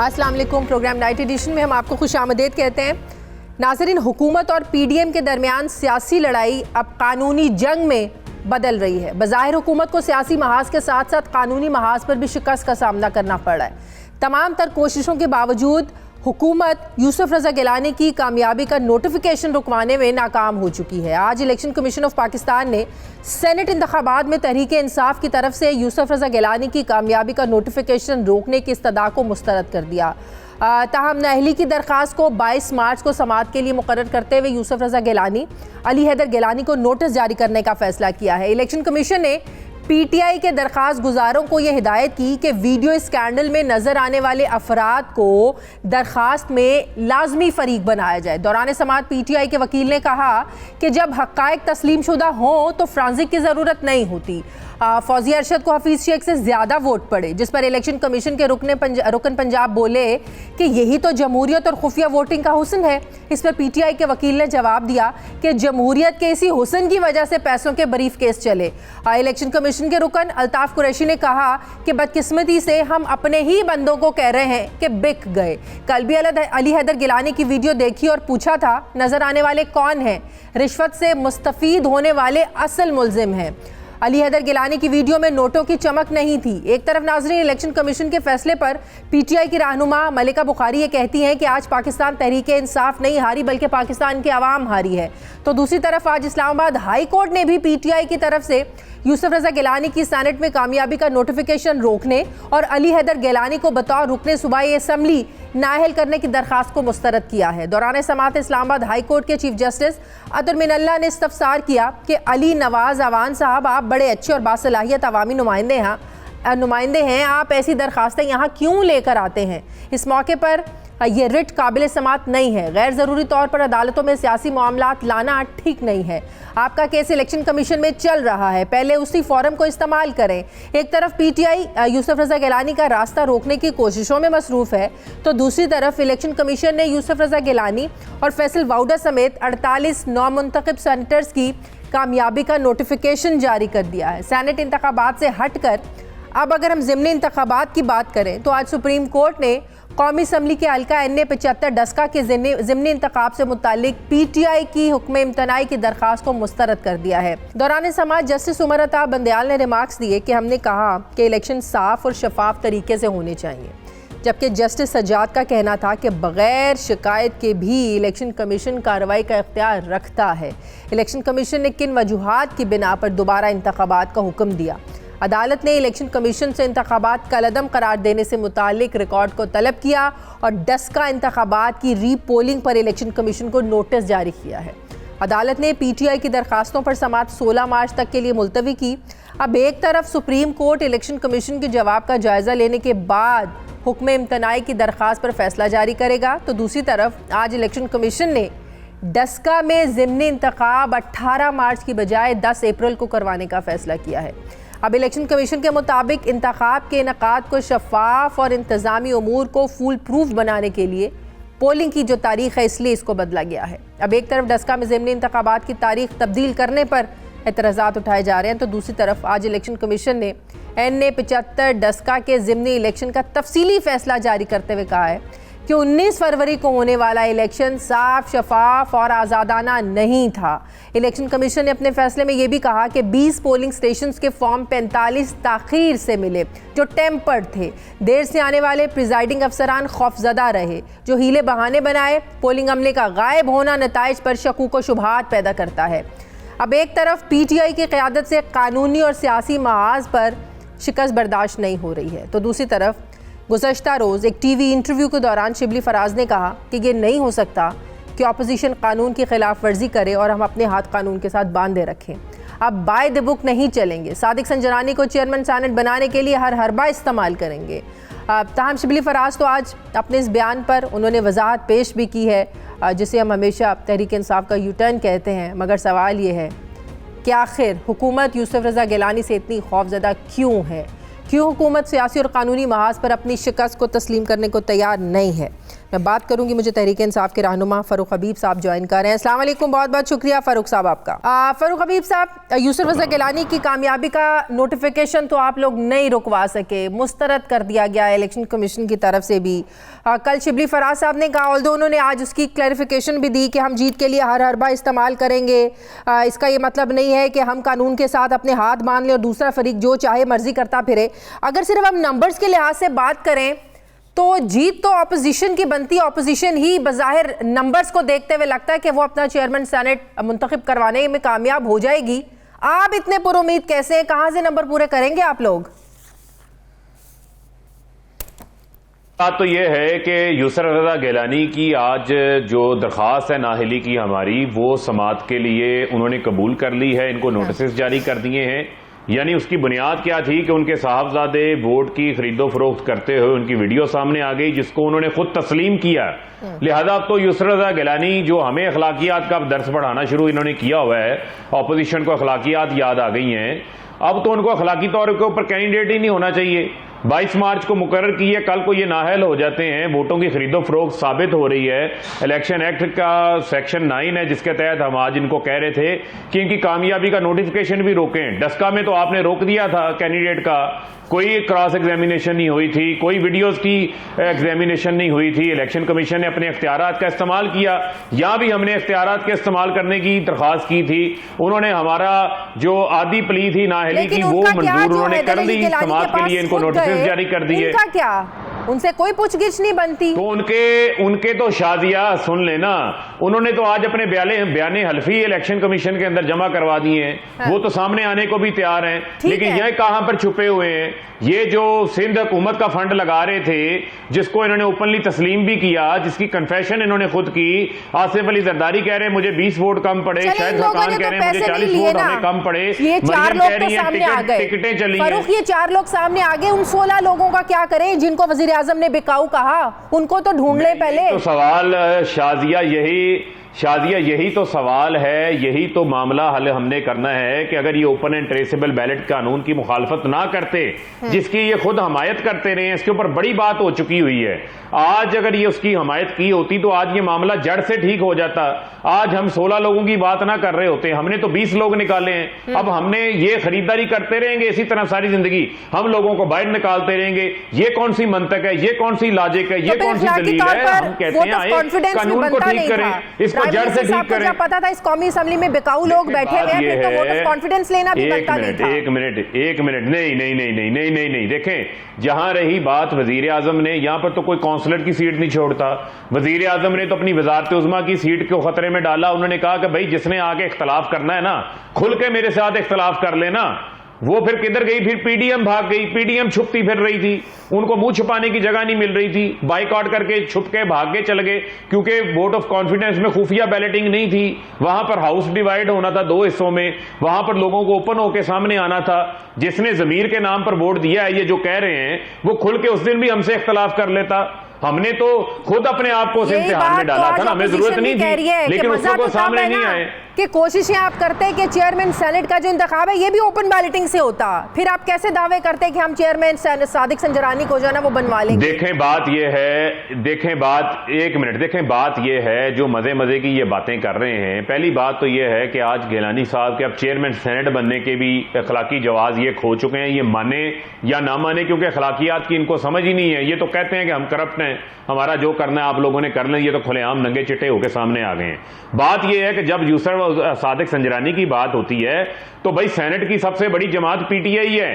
अस्सलाम वालेकुम। Programme night addition में हम आपको खुशामदीद कहते हैं। नाज़रीन, हुकूमत और पीडीएम के दरमियान सियासी लड़ाई अब कानूनी जंग में बदल रही है। बज़ाहिर हुकूमत को सियासी महाज के साथ साथ कानूनी महाज पर भी शिकस्त का सामना करना पड़ रहा है। तमाम तर कोशिशों के बावजूद हुकूमत यूसुफ रज़ा गिलानी की कामयाबी का नोटिफिकेशन रुकवाने में नाकाम हो चुकी है। आज इलेक्शन कमीशन ऑफ पाकिस्तान ने सेनेट इंतखाबात में तहरीक इंसाफ की तरफ से यूसुफ रज़ा गिलानी की कामयाबी का नोटिफिकेशन रोकने की इस्तदा को मुस्तरद कर दिया। ताहम नाअहली की दरख्वास्त को 22 मार्च को समाअत के लिए मुकर्रर करते हुए यूसुफ रज़ा गिलानी, अली हैदर गिलानी को नोटिस जारी करने का फैसला किया है। इलेक्शन कमीशन ने पीटीआई के दरख्वास्त गुजारों को यह हिदायत की कि वीडियो स्कैंडल में नजर आने वाले अफराद को दरख्वास्त में लाजमी फरीक बनाया जाए। दौरान समाअत पीटीआई के वकील ने कहा कि जब हक़ाइक़ तस्लीम शुदा हों तो फ्रांसिक की ज़रूरत नहीं होती। फौजी अरशद को हफीज़ शेख से ज़्यादा वोट पड़े, जिस पर इलेक्शन कमीशन के रुकन पंजाब बोले कि यही तो जमहूरियत और खुफिया वोटिंग का हुस्न है। इस पर पीटीआई के वकील ने जवाब दिया कि जमहूरियत के इसी हुस्न की वजह से पैसों के बरीफ केस चले। इलेक्शन कमीशन के रुकन अल्ताफ़ कुरैशी ने कहा कि बदकिस्मती से हम अपने ही बंदों को कह रहे हैं कि बिक गए। कल भी अली हैदर गिलानी की वीडियो देखी और पूछा था नजर आने वाले कौन हैं? रिश्वत से मुस्तफीद होने वाले असल मुल्जिम हैं। अली हैदर गिलानी की वीडियो में नोटों की चमक नहीं थी। एक तरफ नाज़रीन, इलेक्शन कमीशन के फैसले पर पीटीआई की रहनुमा मलिका बुखारी ये कहती हैं कि आज पाकिस्तान तहरीक इंसाफ नहीं हारी बल्कि पाकिस्तान की आवाम हारी है, तो दूसरी तरफ आज इस्लामाबाद हाई कोर्ट ने भी पीटीआई की तरफ से यूसुफ रज़ा गिलानी की सेनेट में कामयाबी का नोटिफिकेशन रोकने और अली हैदर गिलानी को बतौर रुकने सूबाई असम्बली नाअहल करने की दरख्वास्त को मुस्तरद किया है। दौरान समाअत इस्लामाबाद हाई कोर्ट के चीफ जस्टिस अतर मिनल्ला ने इस्तफसार किया कि अली नवाज अवान साहब, आप बड़े अच्छे और बासलाहियत अवामी नुमाइंदे हैं, आप ऐसी दरख्वास्तें यहाँ क्यों लेकर आते हैं? इस मौके पर ये रिट काबिल समाअत नहीं है। गैर ज़रूरी तौर पर अदालतों में सियासी मामलात लाना ठीक नहीं है। आपका केस इलेक्शन कमीशन में चल रहा है, पहले उसी फोरम को इस्तेमाल करें। एक तरफ पीटीआई यूसुफ रज़ा गिलानी का रास्ता रोकने की कोशिशों में मसरूफ़ है, तो दूसरी तरफ इलेक्शन कमीशन ने यूसुफ रज़ा गिलानी और फैसल वाउडा समेत 48 नौमुंतखब सेनेटर्स की कामयाबी का नोटिफिकेशन जारी कर दिया है। सेनेट इंतखाबात से हटकर अब अगर हम ज़िमनी इंतखाबात की बात करें तो आज सुप्रीम कोर्ट ने कौमी असम्बली के हल्का NA-75 डस्का के ज़िमनी इंतखाब से मुतालिक पीटीआई की हुक्म इम्तनाई की दरख्वास्त को मुस्तरद कर दिया है। दौरान समाअत जस्टिस उमर अता बंदयाल ने रिमार्क्स दिए कि हमने कहा कि इलेक्शन साफ और शफाफ तरीके से होने चाहिए, जबकि जस्टिस सज्जाद का कहना था कि बग़ैर शिकायत के भी इलेक्शन कमीशन कार्रवाई का इख्तियार रखता है। इलेक्शन कमीशन ने किन वजूहात की बिना पर दोबारा इंतखाबात का हुक्म दिया? अदालत ने इलेक्शन कमीशन से इंतखाबात कलअदम करार देने से मुतालिक रिकॉर्ड को तलब किया और डस्का इंतखाबात की रीपोलिंग पर इलेक्शन कमीशन को नोटिस जारी किया है। अदालत ने पीटीआई की दरखास्तों पर समाअत 16 मार्च तक के लिए मुलतवी की। अब एक तरफ सुप्रीम कोर्ट इलेक्शन कमीशन के जवाब का जायज़ा लेने के बाद हुक्म इम्तनाई की दरख्वास्त पर फैसला जारी करेगा, तो दूसरी तरफ आज इलेक्शन कमीशन ने डस्का में ज़िमनी इंतखाब 18 मार्च की बजाय 10 अप्रैल को करवाने का फैसला किया है। अब इलेक्शन कमीशन के मुताबिक इंतखाब के इनकाद को शफाफ और इंतज़ामी उमूर को फूल प्रूफ बनाने के लिए पोलिंग की जो तारीख़ है, इसलिए इसको बदला गया है। अब एक तरफ डस्का में ज़िमनी इंतखाबात की तारीख़ तब्दील करने पर एतराज़ात उठाए जा रहे हैं, तो दूसरी तरफ आज इलेक्शन कमीशन ने NA-75 डस्का के ज़िमनी इलेक्शन का तफसीली फ़ैसला जारी करते हुए कहा है कि 19 फरवरी को होने वाला इलेक्शन साफ, शफाफ और आज़ादाना नहीं था। इलेक्शन कमीशन ने अपने फैसले में यह भी कहा कि 20 पोलिंग स्टेशंस के फॉर्म 45 ताख़ीर से मिले, जो टेम्पर्ड थे। देर से आने वाले प्रिजाइडिंग अफसरान खौफजदा रहे, जो हीले बहाने बनाए। पोलिंग अमले का गायब होना नताइज पर शकूक व शुबहात पैदा करता है। अब एक तरफ पीटीआई की क़यादत से कानूनी और सियासी महाज पर शिकस्त बर्दाश्त नहीं हो रही है, तो दूसरी तरफ गुज़श्ता रोज़ एक टीवी इंटरव्यू के दौरान शिबली फराज ने कहा कि ये नहीं हो सकता कि अपोजिशन कानून की खिलाफ वर्जी करे और हम अपने हाथ कानून के साथ बांधे रखें। अब बाय द बुक नहीं चलेंगे। सादिक संजरानी को चेयरमैन सेनेट बनाने के लिए हर हरबा इस्तेमाल करेंगे। ताहम शिबली फराज तो आज अपने इस बयान पर उन्होंने वजाहत पेश भी की है, जिसे हम हमेशा तहरीक इंसाफ का U-टर्न कहते हैं। मगर सवाल ये है कि आखिर हुकूमत यूसुफ रज़ा गिलानी से इतनी खौफजदा क्यों है? क्यों हुकूमत सियासी और कानूनी महाज पर अपनी शिकस्त को तस्लीम करने को तैयार नहीं है? मैं बात करूंगी, मुझे तहरीक इंसाफ के रहनुमा फ़ारूक हबीब साहब ज्वाइन कर रहे हैं। अस्सलाम वालेकुम, बहुत बहुत शुक्रिया फ़ारूक साहब आपका। फ़ारूक हबीब साहब, यूसुफ रज़ा गिलानी की कामयाबी का नोटिफिकेशन तो आप लोग नहीं रुकवा सके, मुस्तरद कर दिया गया इलेक्शन कमीशन की तरफ से भी। कल शिबली फराज साहब ने कहा, ऑल्दो उन्होंने आज उसकी क्लैरिफिकेशन भी दी कि हम जीत के लिए हर हरबा इस्तेमाल करेंगे, इसका ये मतलब नहीं है कि हम कानून के साथ अपने हाथ बांध लें और दूसरा फरीक जो चाहे मर्जी करता फिरे। अगर सिर्फ हम नंबर्स के लिहाज से बात करें तो जीत तो ऑपोजिशन की बनती है, ऑपोजिशन ही बज़ाहिर नंबर्स को देखते हुए लगता है कि वो अपना चेयरमैन सेनेट मुंतखब करवाने में कामयाब हो जाएगी। आप इतने पुरुमीद कैसे हैं, कहां से नंबर पूरे करेंगे आप लोग? बात तो यह है कि यूसुफ रज़ा गिलानी की आज जो दरख्वास्त है नाअहली की हमारी, वो समाअत के लिए उन्होंने कबूल कर ली है, इनको नोटिस जारी कर दिए हैं। यानी उसकी बुनियाद क्या थी कि उनके साहबजादे वोट की खरीदो फरोख्त करते हुए उनकी वीडियो सामने आ गई, जिसको उन्होंने खुद तस्लीम किया। लिहाजा अब तो यूसुफ रज़ा गिलानी जो हमें अखलाकियात का दर्स पढ़ाना शुरू इन्होंने किया हुआ है, अपोजिशन को अखलाकियात याद आ गई हैं, अब तो उनको अखलाकी तौर के ऊपर कैंडिडेट ही नहीं होना चाहिए। 22 मार्च को मुकर्रर की है, कल को ये नाअहल हो जाते हैं, वोटों की खरीदो फरोख्त साबित हो रही है। इलेक्शन एक्ट का सेक्शन 9 है जिसके तहत हम आज इनको कह रहे थे कि इनकी कामयाबी का नोटिफिकेशन भी रोकें। डस्का में तो आपने रोक दिया था कैंडिडेट का, कोई क्रॉस एग्जामिनेशन नहीं हुई थी, कोई वीडियोस की एग्जामिनेशन नहीं हुई थी। इलेक्शन कमीशन ने अपने इख्तियारात का इस्तेमाल किया, यहां भी हमने इख्तियारात के इस्तेमाल करने की दरख्वास्त की थी, उन्होंने हमारा जो आदी प्ली थी नाअहली की वो मंजूर उन्होंने कर ली। समाज के लिए इनको नोटिस जारी कर दी है। इनका क्या, उनसे कोई पूछगिछ नहीं बनती? तो उनके तो शादिया सुन लेना, उन्होंने तो आज अपने बयाने हल्फी इलेक्शन कमीशन के अंदर जमा करवा दिए हैं। हाँ। वो तो सामने आने को भी तैयार हैं, लेकिन यह कहां पर छुपे हुए हैं? ये जो सिंध हुकूमत का फंड लगा रहे थे, जिसको इन्होंने ओपनली तस्लीम भी किया, जिसकी कन्फेशन इन्होंने खुद की। आसिफ अली जरदारी कह रहे हैं मुझे 20 वोट कम पड़े, शायद खान कह रहे हैं मुझे 40 वोट हमें कम पड़े, ये 4 लोग तो सामने आ गए, टिकटें चली हैं। ये 4 लोग सामने आ गए, उन 16 लोगों का क्या करें जिनको वजीर आजम ने बिकाऊ कहा? उनको तो ढूंढ ले पहले। तो सवाल शादिया यही तो सवाल है, यही तो मामला हल हमने करना है कि अगर ये ओपन एंड ट्रेसेबल बैलेट कानून की मुखालफत ना करते, जिसकी ये खुद हमायत करते रहे हैं, इसके ऊपर बड़ी बात हो चुकी हुई है। आज अगर ये उसकी हमायत की होती तो आज ये मामला जड़ से ठीक हो जाता। आज हम 16 लोगों की बात ना कर रहे होते, हमने तो 20 लोग निकाले हैं। अब हमने ये खरीदारी करते रहेंगे इसी तरह सारी जिंदगी, हम लोगों को बाहर निकालते रहेंगे। ये कौन सी मंतक है, ये कौन सी लॉजिक है, ये कौन सी दलील है? हम कहते हैं कानून को ठीक करें, इसको जड़ से ठीक करें। पता था इस कौमी असेंबली में बिकाऊ लोग बैठे हुए हैं, तो वोट ऑफ कॉन्फिडेंस लेना भी बनता नहीं था। एक मिनट, नहीं, देखें, जहां रही बात वजीर आजम ने, यहां पर तो कोई काउंसलर की सीट नहीं छोड़ता। वजीर आजम ने तो अपनी वजारत उज़्मा की सीट को खतरे में डाला। उन्होंने कहा कि भाई जिसने आके इख्तलाफ करना है ना, खुल के मेरे साथ इख्तलाफ कर लेना। वो फिर किधर गई? फिर पीडीएम भाग गई, पीडीएम छुपती फिर रही थी, उनको मुंह छुपाने की जगह नहीं मिल रही थी, बाइकआउट करके छुप के भाग के चले गए, क्योंकि वोट ऑफ कॉन्फिडेंस में खुफिया बैलेटिंग नहीं थी। वहां पर हाउस डिवाइड होना था 2 हिस्सों में, वहां पर लोगों को ओपन होकर सामने आना था। जिसने जमीर के नाम पर वोट दिया है, ये जो कह रहे हैं, वो खुल के उस दिन भी हमसे इख्तलाफ कर लेता। हमने तो खुद अपने आप को इम्तिहान में डाला था ना, हमें जरूरत नहीं थी, लेकिन उसको तो सामने नहीं आए कि कोशिशें आप करते हैं कि चेयरमैन सेनेट का जो इंतखाब है ये भी ओपन बैलेटिंग से होता, फिर आप कैसे दावे करते हैं कि हम चेयरमैन सादिक संजरानी को जो है ना वो बनवा लेंगे? देखें बात ये है जो मजे की ये बातें कर रहे हैं। पहली बात तो ये है कि आज गिलानी साहब के अब चेयरमैन सेनेट बनने के भी अखलाकी जवाज ये खो चुके हैं। ये माने या ना माने, क्योंकि अखलाकियात की इनको समझ ही नहीं है। ये तो कहते हैं कि हम करप्ट हैं, हमारा जो करना है आप लोगों ने कर लें। ये तो खुलेआम नंगे चिट्टे होकर सामने आ गए हैं। बात यह है कि जब यूसुफ सादिक संजरानी की बात होती है तो भाई सेनेट की सबसे बड़ी जमात पीटीआई है।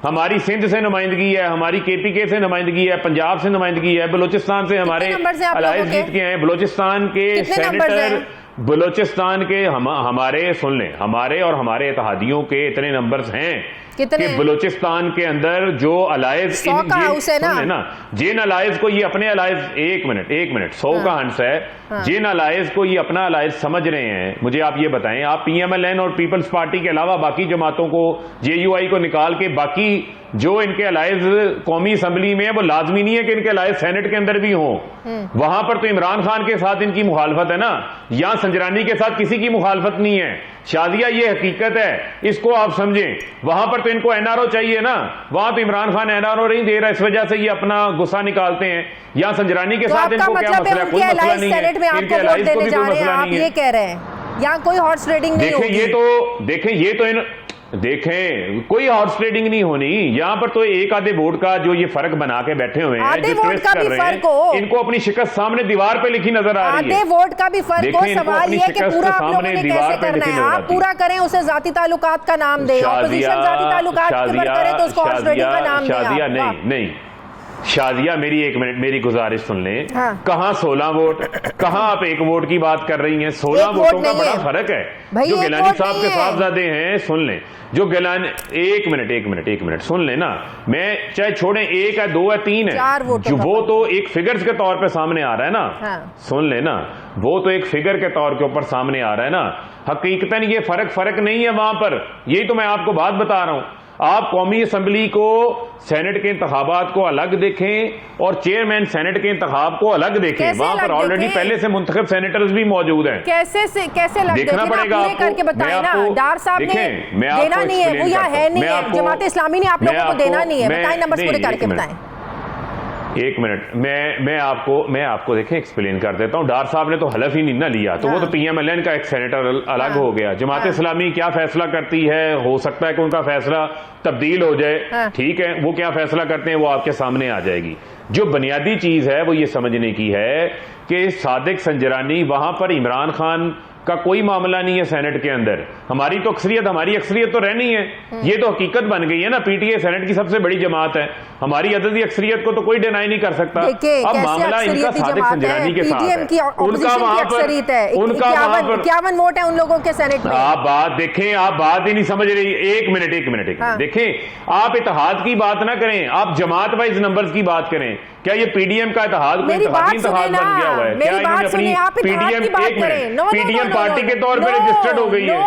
हमारी सिंध से नुमाइंदगी है, हमारी केपीके से नुमाइंदगी है, पंजाब से नुमाइंदगी है, बलूचिस्तान से हमारे अलायंस जीत के हैं। बलूचिस्तान के सेनेटर, बलूचिस्तान के हमारे सुन लें, हमारे और हमारे इत्तेहादियों के इतने नंबर्स हैं कि बलूचिस्तान के अंदर जो अलायंस जिन अलायंस को ये अपने अलायंस, एक मिनट 100 का हंस है। हाँ। जिन अलायंस को ये अपना अलायंस समझ रहे हैं, मुझे आप ये बताएं, आप पीएमएलएन और पीपल्स पार्टी के अलावा बाकी जमातों को, जेयूआई को निकाल के बाकी जो इनके अलाइज कौमी असम्बली में है वो लाजमी नहीं है कि इनके अलाइज सेनेट के अंदर भी हों। वहां पर तो इमरान खान के साथ इनकी मुखालफत है ना, यहां संजरानी के साथ किसी की मुखालफत नहीं है। शादिया ये हकीकत है, इसको आप समझें। वहां पर तो इनको एनआरओ चाहिए ना, वहां तो इमरान खान एनआरओ नहीं दे रहा, इस वजह से ये अपना गुस्सा निकालते हैं। यहां संजरानी के साथ इनको क्या मसला है? कोई मसला नहीं है, इनके अलाइज को भी कोई मसला नहीं है। ये कह रहे हैं यहाँ कोई हॉर्स ट्रेडिंग नहीं होगी। देखें कोई हॉर्स ट्रेडिंग नहीं होनी। यहां पर तो एक आधे वोट का जो ये फर्क बना के बैठे हुए हैं, जो ट्विस्ट कर रहे हैं, इनको अपनी शिकस्त सामने दीवार पे लिखी नजर आ रही है। आधे वोट का भी फर्क हो, सवाल ये है कि पूरा आप लोगों ने कैसे करना है। आप पूरा करें, उसे जाती ताल्लुकात का नाम दें, ऑपोजिशन जाती ताल्लुकात के ऊपर करे तो उसको हॉर्स ट्रेडिंग का नाम दें। नहीं शादिया, मेरी एक मिनट, मेरी गुजारिश सुन लें। कहां 16 वोट, कहां आप 1 वोट की बात कर रही हैं? 16 वोटों का बड़ा फर्क है। जो गिलानी साहब के साहबजादे हैं, सुन लें, जो गिलानी, एक मिनट सुन लें ना, मैं चाहे छोड़ें 1 है 2 है 3 है, जो वो तो एक फिगर्स के तौर पे सामने आ रहा है ना। सुन लें ना, वो तो एक फिगर के तौर के ऊपर सामने आ रहा है ना। हकीकतन ये फर्क नहीं है वहां पर। यही तो मैं आपको बात बता रहा हूं। आप कौमी असम्बली को, सेनेट के इंतखाबात को अलग देखें और चेयरमैन सेनेट के इंतखाब को अलग देखें। वहां पर ऑलरेडी पहले से मुंतखब सेनेटर्स भी मौजूद हैं। कैसे लग देखना पड़ेगा आपको। करके बताएं ना। डार साहब ने देना नहीं है, वो यहाँ है नहीं है, जमात इस्लामी ने आप लोगों को देना नहीं है। बताएं, नंबर्स पूरे करके बताएं। एक मिनट, मैं आपको देखें एक्सप्लेन कर देता हूं। डार साहब ने तो हलफ ही नहीं ना लिया, तो वो तो PMLN का एक सेनेटर अलग हो गया। जमात इस्लामी क्या फैसला करती है, हो सकता है कि उनका फैसला तब्दील हो जाए, ठीक है, वो क्या फैसला करते हैं वो आपके सामने आ जाएगी। जो बुनियादी चीज है वो ये समझने की है कि सादिक संजरानी, वहां पर इमरान खान का कोई मामला नहीं है सेनेट के अंदर। हमारी अक्सरियत तो रहनी है, ये तो हकीकत बन गई है ना। PTA सेनेट की सबसे बड़ी जमात है, हमारी अददी अक्सरियत को तो कोई डिनाई नहीं कर सकता। अब मामला इनका सादिक संजरानी के साथ है, उनका वहां पर 51 वोट है उन लोगों के सेनेट में। आप बात देखें, आप बात ही नहीं समझ रही। एक मिनट देखें, आप इत्तेहाद की बात ना करें, आप जमात वाइज नंबर्स की बात करें। क्या ये PDM का इत्तेहाद कोई इंतखाबी इत्तेहाद बन गया हुआ है? क्या इन्होंने अपनी PDM पार्टी के तौर पर रजिस्टर्ड हो गई है?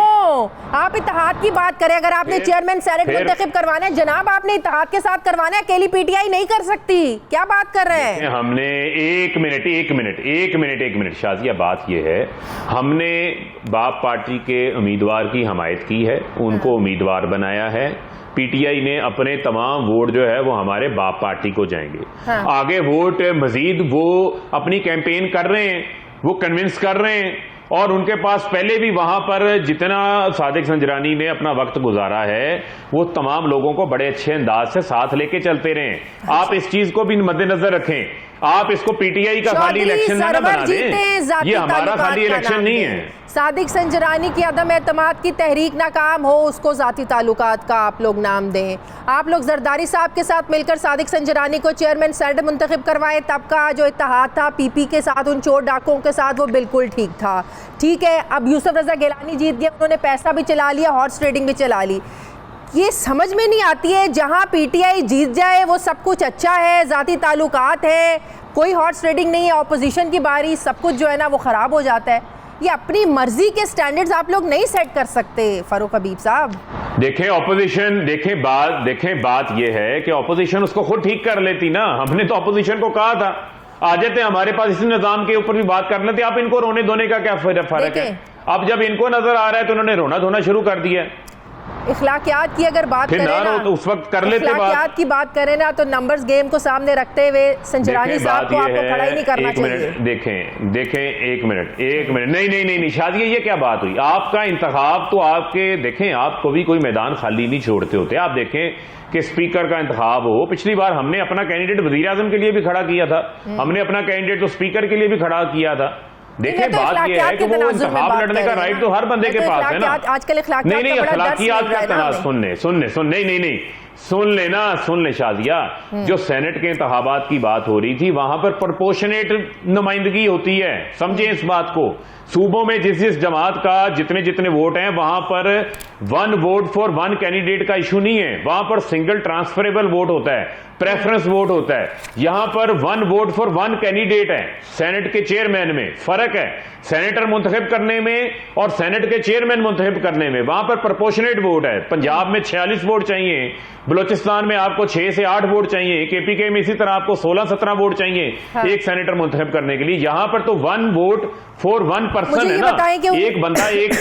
आप इत्तेहाद की बात करें। अगर आपने चेयरमैन सेनेट मुंतखब करवाना है जनाब, आपने इत्तेहाद के साथ करवाना है, अकेली PTI नहीं कर सकती। क्या बात कर रहे हैं? हमने एक मिनट शाजिया, बात यह है, हमने बाप पार्टी के उम्मीदवार की हमायत की है, उनको उम्मीदवार बनाया है। PTI ने अपने तमाम वोट जो है वो हमारे बाप पार्टी को जाएंगे। आगे वोट मजीद वो अपनी कैंपेन कर रहे हैं, वो कन्विंस कर रहे हैं, और उनके पास पहले भी वहां पर जितना सादिक संजरानी ने अपना वक्त गुजारा है वो तमाम लोगों को बड़े अच्छे अंदाज से साथ लेके चलते रहे। आप इस चीज को भी मद्देनजर रखें। आप इसको PTI का खाली इलेक्शन ना बना दें, ये हमारा खाली इलेक्शन नहीं है। सादिक संजरानी की अदम एतमाद की तहरीक नाकाम हो, उसको जाती ताल्लुकात का आप लोग नाम दें। आप लोग जरदारी साहब के साथ मिलकर सादिक संजरानी को चेयरमैन सेनेट मुंतखब करवाएं। तब का जो इत्तेहाद था PP के साथ, उन चोर डाकुओं के साथ, वो बिल्कुल ठीक था। ठीक है, अब यूसुफ रजा गिलानी जीत गया, उन्होंने पैसा भी चला लिया, हॉर्स ट्रेडिंग भी चला ली। ये समझ में नहीं आती है, जहां PTI जीत जाए वो सब कुछ अच्छा है, जाती ताल्लुकात है, कोई हॉर्स ट्रेडिंग नहीं है, ऑपोजिशन की बारी, सब कुछ जो है ना वो खराब हो जाता है। ये अपनी मर्जी के स्टैंडर्ड्स आप लोग नहीं सेट कर सकते फारूक हबीब साहब। देखें ऑपोजिशन, बात ये है कि ऑपोजिशन उसको खुद ठीक कर लेती ना। हमने तो ऑपोजिशन को कहा था आ जाते हमारे पास, इसी निजाम के ऊपर भी बात कर लेते। आप इनको रोने धोने का क्या फर्क है? अब जब इनको नजर आ रहा है तो उन्होंने रोना धोना शुरू कर दिया। इखलाकियात की अगर बात करें ना, तो उस वक्त कर लेते इखलाकियात की बात करें ना, तो नंबर्स गेम को सामने रखते हुए संजरानी साहब को आपको खड़ा ही नहीं करना चाहिए। देखें एक मिनट नहीं शादी, ये क्या बात हुई? आपका इंतखाब तो आपके, देखें आपको भी कोई मैदान खाली नहीं छोड़ते होते। आप देखें कि स्पीकर का इंतखाब हो, पिछली बार हमने अपना कैंडिडेट वजीर आजम के लिए भी खड़ा किया था, हमने अपना कैंडिडेट तो स्पीकर के लिए भी खड़ा किया था। देखिए बात यह है कि वो इंतखाब लड़ने का राइट तो हर बंदे के पास है ना। आजकल नहीं अखलाकियात का तनाज़ सुनने सुन ले शादिया, जो सेनेट के इंतखाबात की बात हो रही थी वहां पर प्रोपोर्शनेट नुमाइंदगी होती है, समझे इस बात को। सूबों में जिस जमात का जितने वोट हैं वहां पर 1 वोट फॉर 1 कैंडिडेट का इशू नहीं है, वहां पर सिंगल ट्रांसफरेबल वोट होता है, प्रेफरेंस वोट होता है। यहां पर 1 वोट फॉर 1 कैंडिडेट है। सेनेट के चेयरमैन में फर्क है, सेनेटर मुंतखब करने में और सेनेट के चेयरमैन मुंतखब करने में, वहां पर प्रोपोर्शनेट वोट है। पंजाब में 46 वोट चाहिए, बलूचिस्तान में आपको 6 से 8 वोट चाहिए, केपीके में इसी तरह आपको 16-17 वोट चाहिए एक सेनेटर मुंतखब करने के लिए। यहां पर तो 1 वोट फॉर 1 पर्सन है ना, एक बंदा एक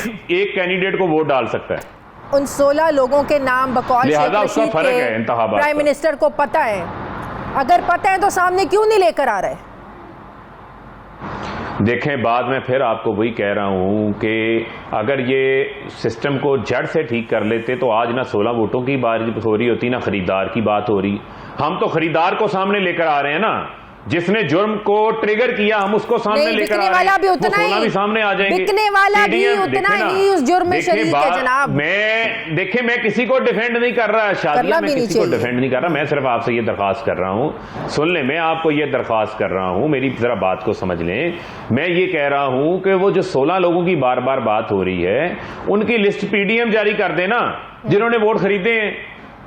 कैंडिडेट को वोट डाल सकता है। उन 16 लोगों के नाम बकौल लिहाजा उसका फर्क है इंतखाबात। प्राइम मिनिस्टर को पता है, अगर पता है तो सामने क्यों नहीं लेकर आ रहे? देखें, बाद में फिर आपको वही कह रहा हूं कि अगर ये सिस्टम को जड़ से ठीक कर लेते तो आज ना 16 वोटों की बात हो रही होती, ना खरीदार की बात हो रही। हम तो खरीदार को सामने लेकर आ रहे हैं ना, जिसने जुर्म को ट्रिगर किया हम उसको सामने लेकर आ रहे हैं। वाला भी उतना ही, भी सामने आ जाएंगे, बिकने वाला भी उतना ही उस जुर्म में शरीक है जनाब। मैं किसी को डिफेंड नहीं कर रहा, शादिया मैं किसी को डिफेंड नहीं कर रहा, मैं सिर्फ आपसे ये दरखास्त कर रहा हूं, सुन ले, मैं आपको ये दरखास्त कर रहा हूं, मेरी जरा बात को समझ लें। मैं ये कह रहा हूं कि वो जो 16 लोगों की बार बार बात हो रही है, उनकी लिस्ट पीडीएम जारी कर देना जिन्होंने वोट खरीदे हैं,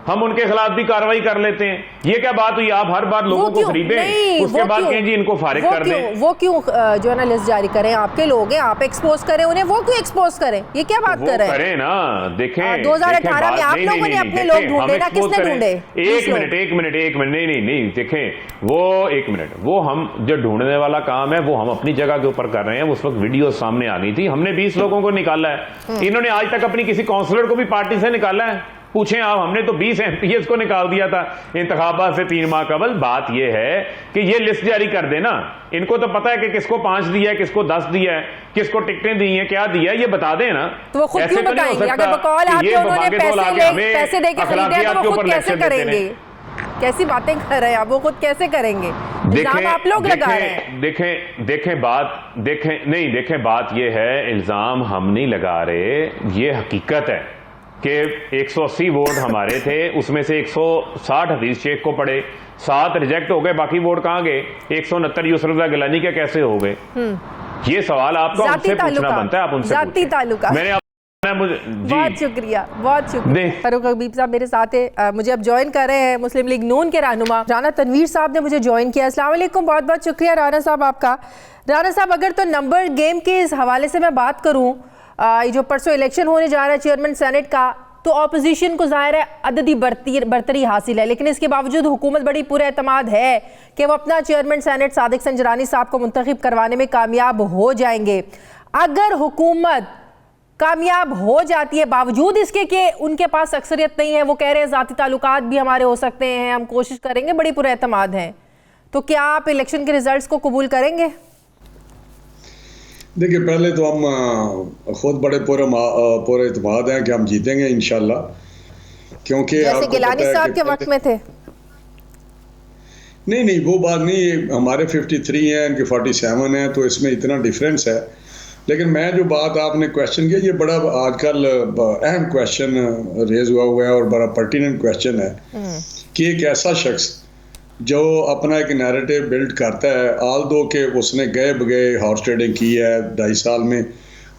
हम उनके खिलाफ भी कार्रवाई कर लेते हैं। ये क्या बात हुई, आप हर बार लोगों को खरीदें उसके बाद कहें जी इनको फारिग कर दें। वो क्यों जो है ना लिस्ट जारी करें, आपके लोग हैं, आप एक्सपोज करें उन्हें, वो क्यों एक्सपोज करें? ये क्या बात कर रहे हैं? करें ना, देखें 2018 में आप लोगों ने अपने लोग ढूंढे ना, किसने ढूंढे? एक मिनट नहीं, देखें वो एक मिनट, वो हम जो ढूंढने वाला काम है वो हम अपनी जगह के ऊपर कर रहे हैं। उस वक्त वीडियो सामने आ गई थी, हमने 20 लोगों को निकाला है, इन्होंने आज तक अपनी किसी काउंसलर को भी पार्टी से निकाला है? पूछें आप, हमने तो 20 एमपीएस को निकाल दिया था इंतखाबात से 3 माह कबल। बात यह है कि ये लिस्ट जारी कर देना, इनको तो पता है कि किसको 5 दिया है, किसको 10 दिया है, किसको टिकटें दी हैं, क्या दिया है, ये बता दें ना। तो वो खुद क्यों बताएंगे? अगर बकौल आपके उन्होंने पैसे दे के खरीदे तो वो खुद कैसे करेंगे? कैसी बातें कर रहे हैं आप, वो खुद कैसे करेंगे? इल्जाम आप लोग लगा रहे हैं। देखें बात ये है, इल्जाम हम नहीं लगा रहे, ये हकीकत है कि 180 वोट हमारे थे, उसमें से 160 हफीज शेख को पड़े, 7 रिजेक्ट हो गए, बाकी वोट कहां गए? 169 यूसुफ रज़ा गिलानी के कैसे हो गए? ये सवाल आपको हमसे पूछना बनता है, आप उनसे जाती ताल्लुका। बहुत शुक्रिया फारूक हबीब साहब मेरे साथ है, मुझे अब ज्वाइन कर रहे हैं मुस्लिम लीग नून के रहनुमा राना तनवीर साहब ने मुझे ज्वाइन किया। अस्सलाम वालेकुम, बहुत बहुत शुक्रिया राना साहब आपका। राना साहब, अगर तो नंबर गेम के इस हवाले से मैं बात करूं, जो परसों इलेक्शन होने जा रहा है चेयरमैन सेनेट का, तो ऑपोजिशन को जाहिर है अददी बरतरी हासिल है, लेकिन इसके बावजूद हुकूमत बड़ी पूरे एतमाद है कि वो अपना चेयरमैन सेनेट सादिक संजरानी साहब को मुंतखब करवाने में कामयाब हो जाएंगे। अगर हुकूमत कामयाब हो जाती है बावजूद इसके कि उनके पास अक्सरियत नहीं है, वो कह रहे हैं ज़ाती ताल्लुकात भी हमारे हो सकते हैं, हम कोशिश करेंगे, बड़ी पूरे एतमाद हैं, तो क्या आप इलेक्शन के रिजल्ट्स को कबूल करेंगे? देखिए, पहले तो हम खुद बड़े पूरे इत्मीनान हैं कि हम जीतेंगे इंशाल्लाह, क्योंकि जैसे गिलानी साहब के वक्त में थे। नहीं, वो बात नहीं, हमारे 53 हैं, इनके 47 हैं, तो इसमें इतना डिफरेंस है। लेकिन मैं जो बात आपने क्वेश्चन किया, ये बड़ा आजकल अहम क्वेश्चन रेज हुआ है और बड़ा पर्टिनेंट क्वेश्चन है कि एक ऐसा शख्स जो अपना एक नैरेटिव बिल्ड करता है, आल दो के उसने गए बगए हॉर्स ट्रेडिंग की है 2.5 साल में,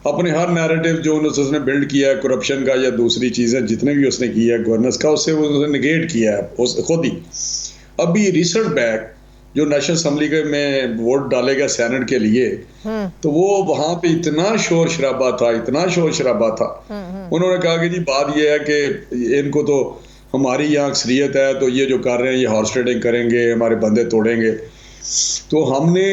अपने हर नैरेटिव जो उसने बिल्ड किया है करप्शन का या दूसरी चीज़ें जितने भी उसने किया है गवर्नेंस का, उससे उसने निगेट किया है खुद ही। अभी रिसर्ट बैक जो नेशनल असम्बली के में वोट डालेगा सेनेट के लिए, तो वो वहाँ पे इतना शोर शराबा था, उन्होंने कहा कि जी बात ये है कि इनको तो हमारी यहाँ अक्सरियत है, तो ये जो कर रहे हैं ये हॉर्स ट्रेडिंग करेंगे, हमारे बंदे तोड़ेंगे। तो हमने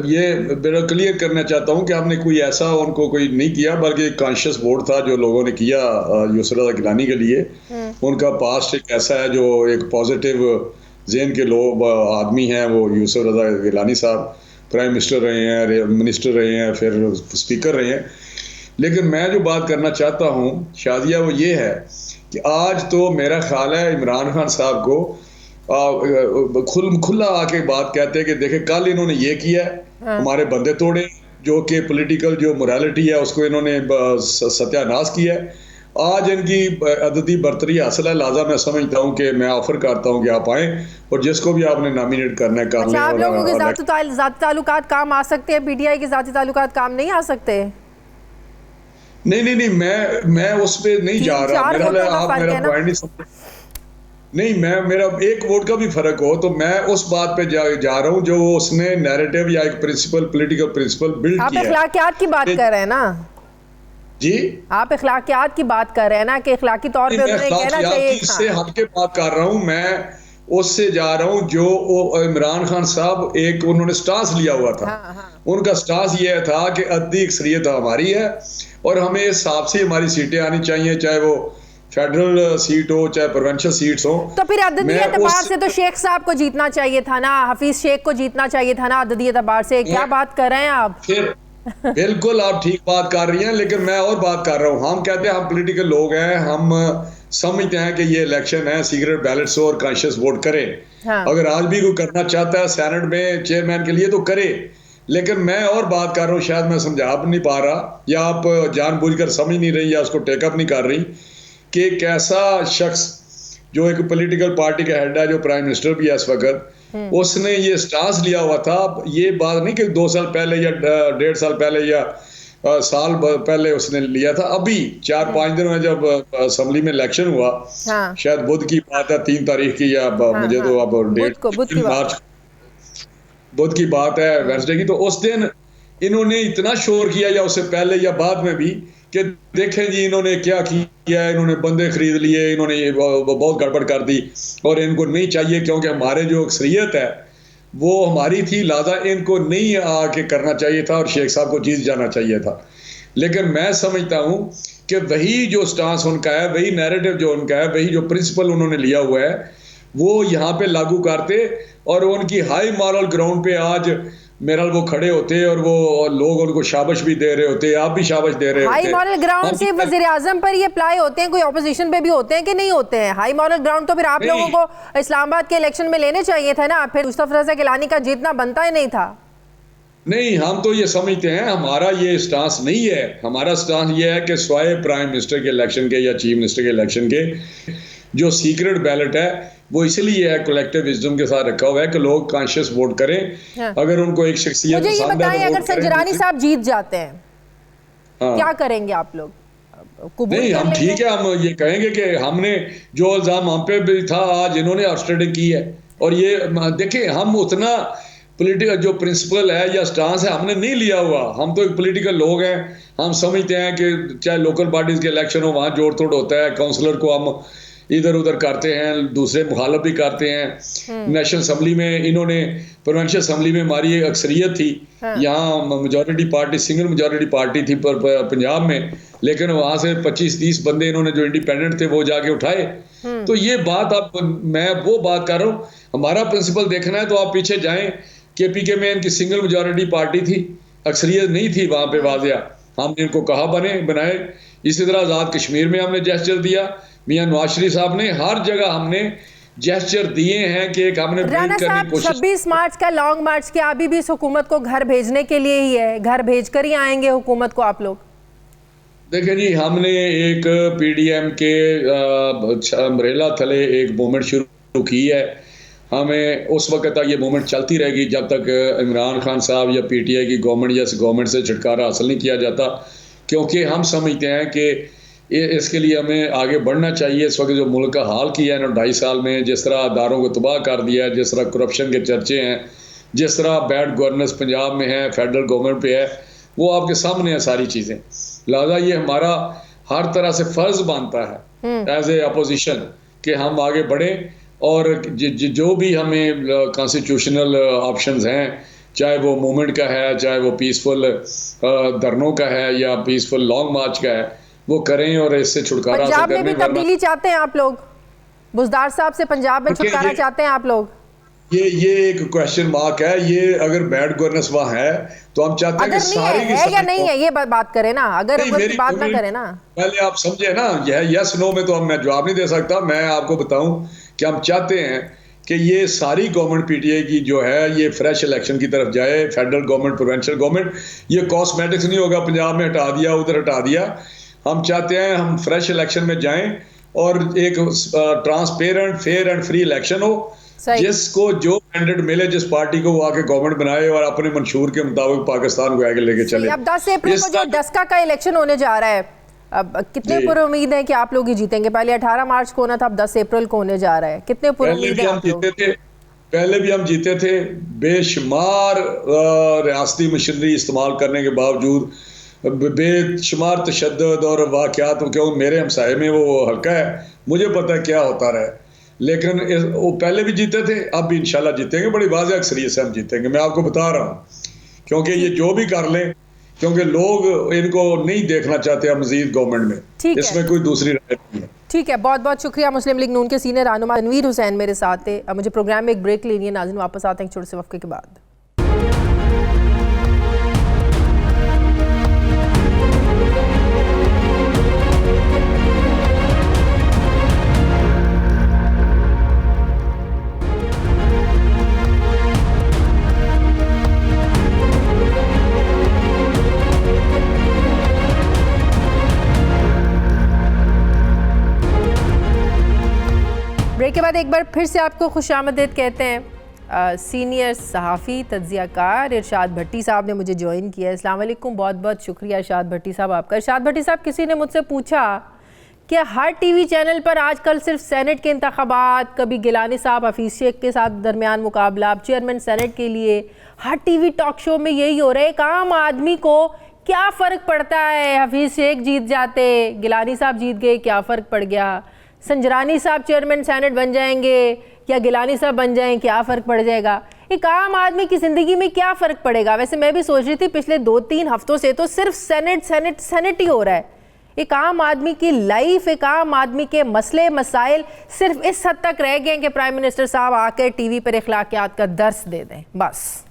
ये बड़ा क्लियर करना चाहता हूँ कि हमने कोई ऐसा उनको कोई नहीं किया, बल्कि कॉन्शियस वोट था जो लोगों ने किया यूसुफ रज़ा गिलानी के लिए। उनका पास्ट एक ऐसा है जो एक पॉजिटिव ज़हन के लोग आदमी हैं, वो यूसुफ रज़ा गिलानी साहब प्राइम मिनिस्टर रहे हैं, मिनिस्टर रहे हैं, फिर स्पीकर रहे हैं। लेकिन मैं जो बात करना चाहता हूँ शादिया, वो ये है कि आज तो मेरा ख्याल है इमरान खान साहब को खुला आके बात कहते हैं कि देखे कल इन्होंने ये किया है, हमारे बंदे तोड़े, जो कि पॉलिटिकल जो मोरालिटी है उसको इन्होंने सत्यानाश किया है। आज इनकी अददी बरतरी हासिल है, लिहाजा मैं समझता हूँ कि मैं ऑफर करता हूँ कि आप आए और जिसको भी आपने नॉमिनेट करना है कर लें। आप लोगों के ज़ाती ताल्लुकात काम आ सकते हैं, पीटीआई के ज़ाती ताल्लुकात काम नहीं आ सकते? नहीं, मैं उस पे नहीं जा रहा, आप मेरा पॉइंट नहीं समझ। नहीं, मेरा एक वोट का भी फर्क हो तो मैं उस बात पे जा रहा हूँ जो उसने नैरेटिव या एक प्रिंसिपल, पॉलिटिकल प्रिंसिपल बिल्ड किया है। आप अखलाकियात की बात कर रहे हैं ना? जी, आप इखलाकियात की बात कर रहे हैं ना कि इखलाकी तौर पे उन्होंने कहना चाहिए। इससे हट के बात कर रहा हूं मैं, उससे जा रहा हूं जो इमरान खान साहब एक उन्होंने स्टांस लिया हुआ था। उनका स्टांस यह था कि अद्दी अक्सरियत हमारी है और हमें इस हिसाब से हमारी सीटें आनी चाहिए, चाहे वो फेडरल सीट हो चाहे प्रोविंशियल सीट्स हो। तो फिर अददी एतबार से तो शेख साहब को जीतना चाहिए था ना, हफीज शेख को जीतना चाहिए था ना अददी एतबार से। क्या बात कर रहे हैं आप? फिर बिल्कुल आप ठीक बात कर रही हैं, लेकिन मैं और बात कर रहा हूं। हम कहते हैं हम पॉलिटिकल लोग हैं, हम समझते हैं कि ये इलेक्शन है, सीक्रेट बैलेट से और कॉन्शियस वोट करें। हाँ। अगर आज भी कोई करना चाहता है सेनेट में चेयरमैन के लिए तो करे, लेकिन मैं और बात कर रहा हूं, शायद मैं समझा नहीं पा रहा या आप जानबूझकर समझ नहीं रही या उसको टेकअप नहीं कर रही कि एक ऐसा शख्स जो एक पॉलिटिकल पार्टी का हेड है, जो प्राइम मिनिस्टर भी है इस वक्त, उसने ये स्टांस लिया हुआ था। ये बात नहीं कि 2 साल पहले या 1.5 साल पहले या साल पहले उसने लिया था, अभी 4-5 दिन में जब असेंबली में इलेक्शन हुआ। हाँ। शायद बुध की बात है, 3 तारीख की या मुझे तो अब डेट मार्च बुध की बात है, वेडनेसडे की। तो उस दिन इन्होंने इतना शोर किया, या उससे पहले या बाद में भी, कि देखें जी इन्होंने क्या किया है, इन्होंने बंदे खरीद लिए, इन्होंने बहुत गड़बड़ कर दी और इनको नहीं चाहिए क्योंकि हमारे जो अक्सरियत है वो हमारी थी, लिहाजा इनको नहीं आके करना चाहिए था और शेख साहब को जीत जाना चाहिए था। लेकिन मैं समझता हूं कि वही जो स्टांस उनका है, वही नैरेटिव जो उनका है, वही जो प्रिंसिपल उन्होंने लिया हुआ है, वो यहाँ पे लागू करते और उनकी हाई मॉरल ग्राउंड पे आज मेरा वो खड़े होते और वो लोग उनको शाबाश भी दे रहे होते, आप भी शाबाश दे रहे होते। हाई मॉरल ग्राउंड से वज़ीर आज़म पर ये अप्लाई होते हैं, कोई ऑपोजिशन पे भी होते हैं कि नहीं होते हैं? हाई मॉरल ग्राउंड तो फिर आप लोगों को इस्लामाबाद के इलेक्शन में लेने चाहिए था ना, फिर मुस्तफा रज़ा गिलानी का जीतना बनता ही नहीं था। नहीं, हम तो ये समझते हैं, हमारा ये स्टांस नहीं है। हमारा स्टांस ये है कि स्वाय प्राइम मिनिस्टर के इलेक्शन के या चीफ मिनिस्टर के इलेक्शन के जो सीक्रेट बैलेट है वो इसलिए है कलेक्टिव विजडम के साथ रखा हुआ है कि लोग कॉन्शियस वोट करें। हाँ। अगर उनको एक शख्सियत मुझे ये बताएं, अगर संजरानी साहब जीत जाते हैं, हाँ। क्या करेंगे आप लोग? नहीं, हम ठीक है, हम ये कहेंगे कि हमने जो इल्जाम हम पे भी था, आज इन्होंने आउटस्टैंडिंग की है। और ये देखें, हम उतना पॉलिटिकल जो प्रिंसिपल है या स्टांस है हमने नहीं लिया हुआ। हम तो एक पॉलिटिकल लोग हैं, हम समझते हैं कि चाहे लोकल पार्टीज के इलेक्शन हो वहां जोड़ तोड़ होता है, काउंसलर को हम इधर उधर करते हैं, दूसरे मुखालफ भी करते हैं। नेशनल असेंबली में इन्होंने, प्रोविंशियल असेंबली में हमारी एक अक्सरियत थी। हाँ। यहाँ majority party, single majority party थी पंजाब में, लेकिन वहां से 25-30 बंदे इन्होंने जो इंडिपेंडेंट थे वो जाके उठाए। तो ये बात आप, मैं वो बात कर रहा हूँ, हमारा प्रिंसिपल देखना है तो आप पीछे जाएं। KPK में इनकी सिंगल मेजॉरिटी पार्टी थी, अक्सरियत नहीं थी वहां पे वाजिया, हमने इनको कहा बनाए। इसी तरह आजाद कश्मीर में हमने जेस्चर दिया, मियां नवाज शरीफ साहब ने, हर जगह हमने जेस्चर दिए हैं कि एक हमने राना साहब 26 मार्च का लॉन्ग मार्च क्या अभी भी इस हुकूमत को घर भेजने के लिए ही है? घर भेजकर ही आएंगे हुकूमत को आप लोग? देखिए जी, हमने एक PDM के अम्ब्रेला तले एक मूवमेंट शुरू की है। हमें उस वक्त तक ये मूवमेंट चलती रहेगी जब तक इमरान खान साहब या PTI की गवर्नमेंट या इस गवर्नमेंट से छुटकारा हासिल नहीं किया जाता, क्योंकि हम समझते हैं कि इसके लिए हमें आगे बढ़ना चाहिए। इस वक्त जो मुल्क का हाल किया है ना 2.5 साल में, जिस तरह अदारों को तबाह कर दिया है, जिस तरह करप्शन के चर्चे हैं, जिस तरह बैड गवर्नेंस पंजाब में है, फेडरल गवर्नमेंट पे है, वो आपके सामने है सारी चीज़ें। लिहाजा ये हमारा हर तरह से फ़र्ज बनता है एज ए अपोजिशन कि हम आगे बढ़ें और जो भी हमें कॉन्स्टिट्यूशनल ऑप्शंस हैं, चाहे वो मूवमेंट का है, चाहे वो पीसफुल धरनों का है या पीसफुल लॉन्ग मार्च का है, वो करें और इससे छुटकारा हासिल पंजाब में भी तब्दीली चाहते हैं आप लोग? बुज़दार साहब से पंजाब में छुटकारा चाहते हैं आप लोग? ये एक क्वेश्चन मार्क है। ये अगर बैड गवर्नेंस वहाँ है तो हम चाहते हैं कि सारी है या नहीं है, ये बात करें ना, अगर बात ना करें ना। पहले आप समझे ना, यह यस नो में तो मैं जवाब नहीं दे सकता। मैं आपको बताऊं कि हम चाहते हैं कि ये सारी गवर्नमेंट PTI की जो है ये फ्रेश इलेक्शन की तरफ जाए। फेडरल गवर्नमेंट, प्रोविंशियल गवर्नमेंट, ये कॉस्मेटिक्स नहीं होगा, पंजाब में हटा दिया, उधर हटा दिया। हम चाहते हैं हम फ्रेश इलेक्शन में जाएं और एक transparent, fair and free election हो, जिसको जो मैंडेट मिले, जिस पार्टी को वो आके गवर्नमेंट बनाए और अपने मंशूर के मुताबिक पाकिस्तान को आगे लेके चले। अब 10 अप्रैल को जो डस्का का इलेक्शन होने जा रहा है, अब कितने पूरी उम्मीद है कि आप लोग ही जीतेंगे? पहले 18 मार्च को होना था, अब 10 अप्रैल को होने जा रहा है, कितने पूरी उम्मीद है आप लोग? पहले भी हम जीते थे, बेशुमार रियासती मशीनरी इस्तेमाल करने के बावजूद बेशुमार तशद्दुद और वाक़यात, क्यों मेरे हमसाये में वो हल्का है, मुझे पता है क्या होता रहा है, लेकिन वो पहले भी जीते थे, अब भी इंशाल्लाह जीतेंगे, बड़ी वाज़ेह अक्सरियत से हम जीतेंगे, मैं आपको बता रहा हूँ। क्योंकि ये जो भी कर लें, क्योंकि लोग इनको नहीं देखना चाहते मज़ीद गवर्नमेंट में, इसमें कोई दूसरी राय नहीं है। ठीक है, बहुत बहुत शुक्रिया। मुस्लिम लीग नून के सीनियर रहनुमा तनवीर हुसैन मेरे साथ थे। अब मुझे प्रोग्राम में एक ब्रेक लेनी है, नाज़रीन वापस आते हैं एक छोटे से वक्फे के बाद। ब्रेक के बाद एक बार फिर से आपको खुशामदीद कहते हैं। सीनियर सहाफ़ी तज्ज़ियाकार इरशाद भट्टी साहब ने मुझे ज्वाइन किया। अस्सलाम वालेकुम, बहुत बहुत शुक्रिया इरशाद भट्टी साहब आपका। इरशाद भट्टी साहब, किसी ने मुझसे पूछा कि हर टीवी चैनल पर आजकल सिर्फ सेनेट के इंतखाबात, कभी गिलानी साहब हफीज़ शेख के साथ दरमियान मुकाबला, अब चेयरमैन सेनेट के लिए, हर टीवी टॉक शो में यही हो रहा है। एक आम आदमी को क्या फ़र्क पड़ता है? हफीज़ शेख जीत जाते, गिलानी साहब जीत गए, क्या फ़र्क पड़ गया? संजरानी साहब चेयरमैन सेनेट बन जाएंगे या गिलानी साहब बन जाएं, क्या फ़र्क पड़ जाएगा? एक आम आदमी की ज़िंदगी में क्या फ़र्क पड़ेगा? वैसे मैं भी सोच रही थी पिछले 2-3 हफ्तों से तो सिर्फ सेनेट ही हो रहा है। एक आम आदमी की लाइफ, एक आम आदमी के मसले मसाइल सिर्फ इस हद तक रह गए कि प्राइम मिनिस्टर साहब आकर टीवी पर इखलाकियात का दर्स दे दें, बस।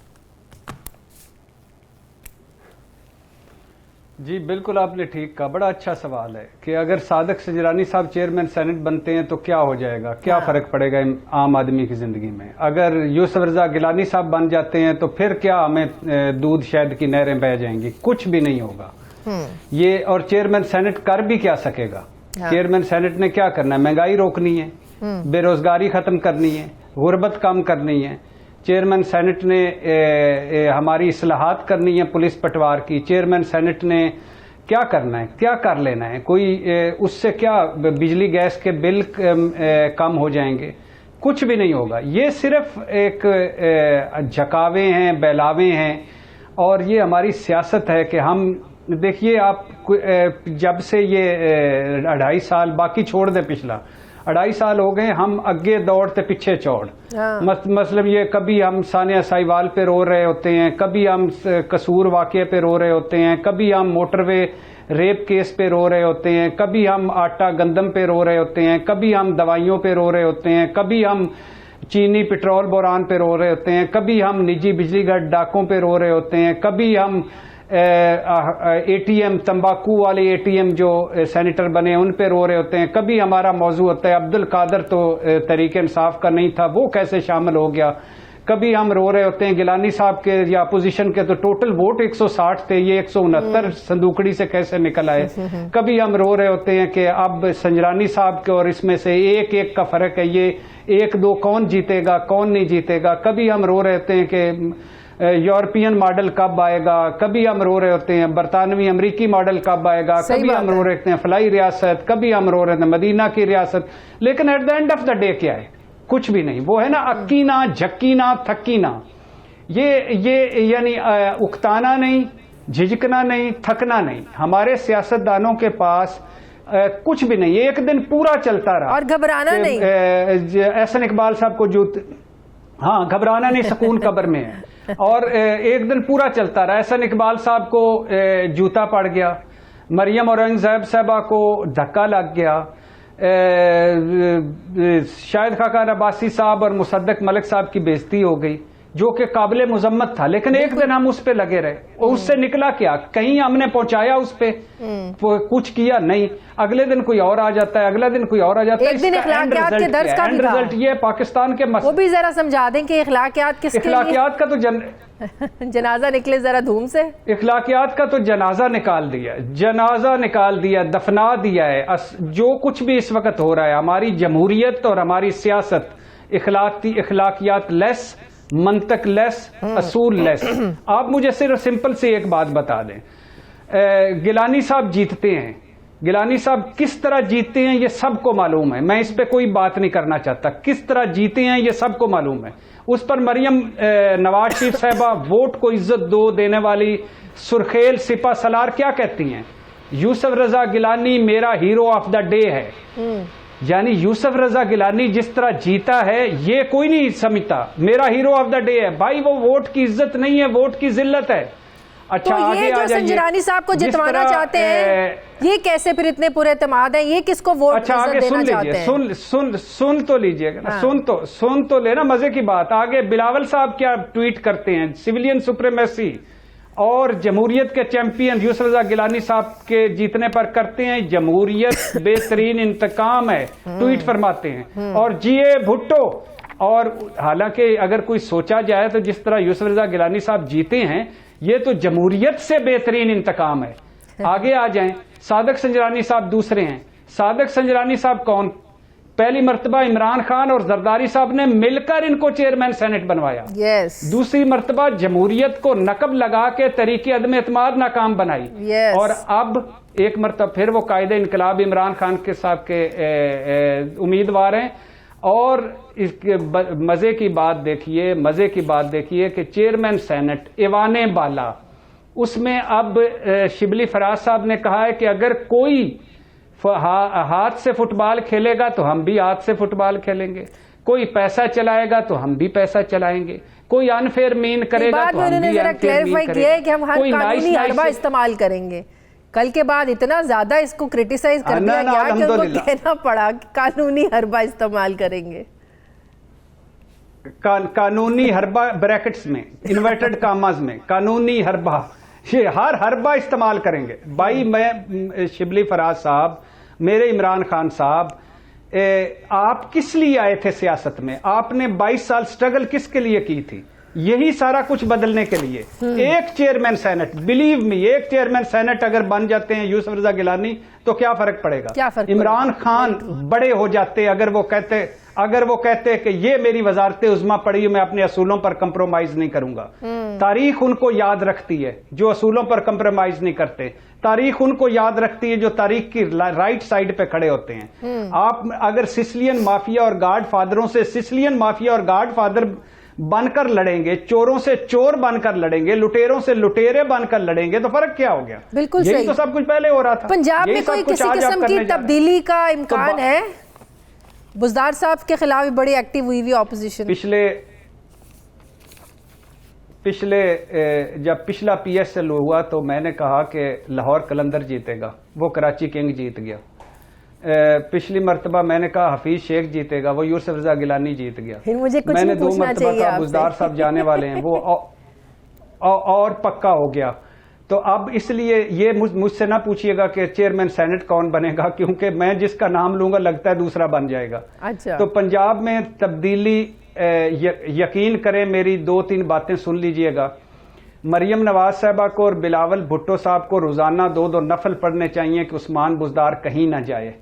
जी बिल्कुल, आपने ठीक कहा। बड़ा अच्छा सवाल है कि अगर सादक संजरानी साहब चेयरमैन सेनेट बनते हैं तो क्या हो जाएगा, क्या फ़र्क पड़ेगा आम आदमी की ज़िंदगी में? अगर यूसुफ रज़ा गिलानी साहब बन जाते हैं तो फिर क्या हमें दूध शहद की नहरें बह जाएंगी? कुछ भी नहीं होगा ये। और चेयरमैन सेनेट कर भी क्या सकेगा? चेयरमैन सेनेट ने क्या करना है? महंगाई रोकनी है, बेरोजगारी ख़त्म करनी है, गुर्बत कम करनी है। चेयरमैन सेनेट ने हमारी इस्लाहात करनी है पुलिस पटवार की। चेयरमैन सेनेट ने क्या करना है, क्या कर लेना है? कोई उससे क्या बिजली गैस के बिल कम हो जाएंगे? कुछ भी नहीं होगा। ये सिर्फ एक झकावे हैं, बहलावे हैं, और ये हमारी सियासत है कि हम देखिए, आप जब से ये 2.5 साल, बाकी छोड़ दे पिछला 2.5 साल हो गए, हम आगे दौड़ते पीछे चौड़। मतलब ये कभी हम सानिया साहिवाल पे रो रहे होते हैं, कभी हम कसूर वाक़े पे रो रहे होते हैं, कभी हम मोटरवे रेप केस पे रो रहे होते हैं, कभी हम आटा गंदम पे रो रहे होते हैं, कभी हम दवाइयों पे रो रहे होते हैं, कभी हम चीनी पेट्रोल बोरान पे रो रहे होते हैं, कभी हम निजी बिजली घर डाकों पे रो रहे होते हैं, कभी हम एटीएम तंबाकू वाले एटीएम जो सेनेटर बने उन पे रो रहे होते हैं, कभी हमारा मौजू होता है अब्दुल कादर तो तहरीक इंसाफ का नहीं था, वो कैसे शामिल हो गया, कभी हम रो रहे होते हैं गिलानी साहब के या अपोजिशन के तो टोटल वोट 160 थे, ये 169 संदूकड़ी से कैसे निकल आए। कभी हम रो रहे होते हैं कि अब संजरानी साहब के और इसमें से एक का फर्क है, ये 1-2 कौन जीतेगा कौन नहीं जीतेगा। कभी हम रो रहे होते हैं कि यूरोपियन मॉडल कब आएगा, कभी हम रो रहे होते हैं बरतानवी अमरीकी मॉडल कब आएगा, कभी हम रो रहे होते हैं फलाई रियासत, कभी हम रो रहे थे मदीना की रियासत। लेकिन at the end of the day क्या है? कुछ भी नहीं। वो है ना अक्की ना झक्की ना थक्की ना, ये यानी उकताना नहीं, झिझकना नहीं, थकना नहीं। हमारे सियासतदानों के पास कुछ भी नहीं, एक दिन पूरा चलता रहा और घबराना नहीं। एहसन इकबाल साहब को हाँ घबराना नहीं, सुकून कब्र में है। और एक दिन पूरा चलता रहा। एहसन इकबाल साहब को जूता पड़ गया, मरियम औरंगजेब साहबा को धक्का लग गया, शाहिद खाकान अब्बासी साहब और मुसद्दक मलिक साहब की बेइज्जती हो गई, जो कि काबिल मुजम्मत था। लेकिन एक दिन हम उस पे लगे रहे और उससे निकला क्या? कहीं हमने पहुंचाया उस पे कुछ किया नहीं। अगले दिन कोई और आ जाता है, अगला दिन कोई और आ जाता है। एक दिन इखलाकियात के दर्स का भी रिजल्ट ये पाकिस्तान के वो भी जरा समझा दें कि इखलाकियात किसके लिए? इखलाकियात का तो जनाजा निकले जरा धूम से। इखलाकियात का तो जनाजा निकाल दिया, जनाजा निकाल दिया, दफना दिया है। जो कुछ भी इस वक्त हो रहा है, हमारी जमहूरियत और हमारी सियासत इखलाकियात लेस, मंतक लेस, असूल लेस। आप मुझे सिर्फ सिंपल से एक बात बता दें, गिलानी साहब जीतते हैं, गिलानी साहब किस तरह जीते हैं ये सबको मालूम है, मैं इस पे कोई बात नहीं करना चाहता। किस तरह जीते हैं ये सबको मालूम है। उस पर मरियम नवाज शरीफ साहबा वोट को इज्जत दो देने वाली सुरखेल सिपा सलार क्या कहती हैं, यूसुफ रजा गिलानी मेरा हीरो ऑफ द डे है। यानी यूसुफ रजा गिलानी जिस तरह जीता है ये कोई नहीं समझता, मेरा हीरो ऑफ द डे है। भाई वो वोट की इज्जत नहीं है, वोट की जिल्लत है। अच्छा, तो ये जो संजरानी साहब को जितवाना चाहते हैं, ये कैसे फिर इतने पूरे एतमाद हैं, ये किसको वोट अच्छा आगे सुन लीजिए, सुन तो लीजिएगा ना। हाँ। सुन तो लेना, मजे की बात। आगे बिलावल साहब क्या ट्वीट करते हैं, सिविलियन सुप्रीमेसी और जमहूरियत के चैंपियन यूसुफ रजा गिलानी साहब के जीतने पर करते हैं जमहूरियत बेहतरीन इंतकाम है, ट्वीट फरमाते हैं। और जीए भुट्टो, और हालांकि अगर कोई सोचा जाए तो जिस तरह यूसुफ रजा गिलानी साहब जीते हैं ये तो जमहूरियत से बेहतरीन इंतकाम है। आगे आ जाएं, सादक संजरानी साहब दूसरे हैं। सादक संजरानी साहब कौन? पहली मर्तबा इमरान खान और जरदारी साहब ने मिलकर इनको चेयरमैन सेनेट बनवाया। दूसरी मर्तबा जमहूरियत को नकब लगा के तरीके अदम एतमाद नाकाम बनाई। और अब एक मर्तबा फिर वो कायदे इनकलाब इमरान खान के साहब के उम्मीदवार हैं। और इसके मजे की बात देखिए कि चेयरमैन सेनेट ईवाने बाला, उसमें अब शिबली फराज साहब ने कहा है कि अगर कोई हाथ से फुटबॉल खेलेगा तो हम भी हाथ से फुटबॉल खेलेंगे, कोई पैसा चलाएगा तो हम भी पैसा चलाएंगे, कोई अनफेयर मीन करेगा तो हम भी अनफेयर मीन करेंगे, कि हम हर कानूनी हरबा इस्तेमाल करेंगे। कल के बाद इतना ज्यादा इसको क्रिटिसाइज कर दिया गया कि उनको कहना पड़ा कि कानूनी हरबा इस्तेमाल करेंगे। कानूनी हरबा ब्रैकेट्स में, इन्वर्टेड कामाज में, कानूनी हरबा, ये हर हरबा इस्तेमाल करेंगे। भाई मैं शिबली फराज साहब, मेरे इमरान खान साहब, आप किस लिए आए थे सियासत में? आपने 22 साल स्ट्रगल किसके लिए की थी? यही सारा कुछ बदलने के लिए। एक चेयरमैन सेनेट, बिलीव मी, एक चेयरमैन सेनेट अगर बन जाते हैं यूसुफ रजा गिलानी तो क्या फर्क पड़ेगा? इमरान खान बड़े हो जाते अगर वो कहते कि ये मेरी वजारत उज़्मा पड़ी, मैं अपने असूलों पर कंप्रोमाइज नहीं करूंगा। तारीख उनको याद रखती है जो असूलों पर कंप्रोमाइज नहीं करते। तारीख उनको याद रखती है जो तारीख की राइट साइड पे खड़े होते हैं। आप अगर सिसिलियन माफिया और गॉड फादरों से सिसिलियन माफिया और गॉड फादर बनकर लड़ेंगे, चोरों से चोर बनकर लड़ेंगे, लुटेरों से लुटेरे बनकर लड़ेंगे तो फर्क क्या हो गया? बिल्कुल यही सही। तो सब कुछ पहले हो रहा था। पंजाब में कोई किसी किस्म की तब्दीली का इम्कान है? बुज़दार साहब के खिलाफ भी बड़ी एक्टिव हुई हुई ऑपोजिशन। जब पिछला PSL हुआ तो मैंने कहा कि लाहौर कलंदर जीतेगा, वो कराची किंग जीत गया। पिछली मरतबा मैंने कहा हफीज शेख जीतेगा, वो यूसुफ रजा गिलानी जीत गया। मुझे कुछ मैंने 2 मरतबा कहा बुज़दार साहब जाने वाले हैं, वो और पक्का हो गया। तो अब इसलिए ये मुझसे ना पूछिएगा कि चेयरमैन सेनेट कौन बनेगा, क्योंकि मैं जिसका नाम लूंगा लगता है दूसरा बन जाएगा। अच्छा। तो पंजाब में तब्दीली, यकीन करें मेरी 2-3 बातें सुन लीजिएगा। मरियम नवाज साहबा को और बिलावल भुट्टो साहब को रोजाना 2-2 नफल पढ़ने चाहिए कि उस्मान बुज़दार कहीं ना जाए।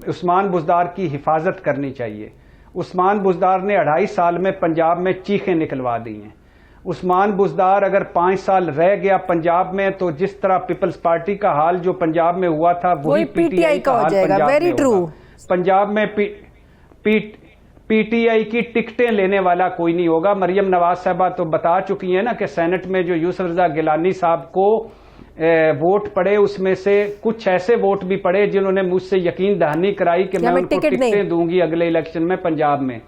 उस्मान बुज़दार की हिफाजत करनी चाहिए। उस्मान बुज़दार ने 2.5 साल में पंजाब में चीखें निकलवा दी हैं। उस्मान बुज़दार अगर 5 साल रह गया पंजाब में तो जिस तरह पीपल्स पार्टी का हाल जो पंजाब में हुआ था वही PTI का हाल पंजाब में होगा। पंजाब में PTI की टिकटें लेने वाला कोई नहीं होगा। मरियम नवाज साहबा तो बता चुकी हैं ना कि सेनेट में जो यूसुफ रजा गिलानी साहब को वोट पड़े उसमें से कुछ ऐसे वोट भी पड़े जिन्होंने मुझसे यकीन दहानी कराई कि मैं उनको टिकटें दूंगी अगले इलेक्शन में पंजाब में।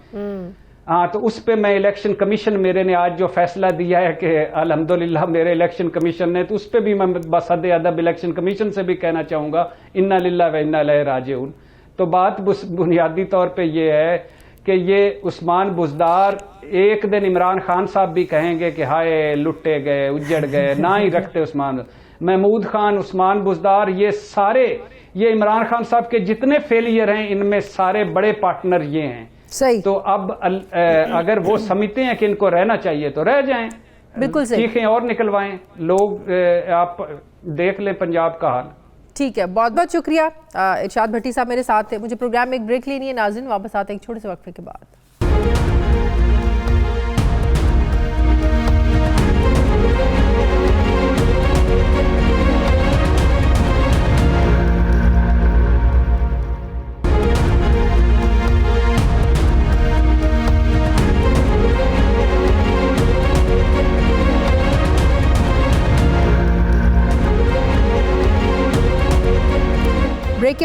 हाँ, तो उस पे मैं इलेक्शन कमीशन मेरे ने आज जो फैसला दिया है कि अल्हम्दुलिल्लाह मेरे इलेक्शन कमीशन ने, तो उस पे भी मैं बसद अदब इलेक्शन कमीशन से भी कहना चाहूंगा इन्ना लिल्लाह व इन्ना इलैहि राजिऊन। तो बात बुनियादी तौर पे ये है कि ये उस्मान बुज़दार एक दिन इमरान खान साहब भी कहेंगे कि हाय लुटे गए, उजड़ गए, ना ही रखते उस्मान। महमूद खान, उस्मान बुज़दार, ये इमरान खान साहब के जितने फेलियर हैं इनमें सारे बड़े पार्टनर ये हैं। सही। तो अब अगर वो समझते हैं कि इनको रहना चाहिए तो रह जाएं, बिल्कुल सही। चीखें और निकलवाएं लोग। आप देख लें पंजाब का हाल। ठीक है, बहुत बहुत शुक्रिया। इरशाद भट्टी साहब मेरे साथ थे। मुझे प्रोग्राम में एक ब्रेक लेनी है नाज़रीन, वापस आते हैं एक छोटे से वक्फे के बाद।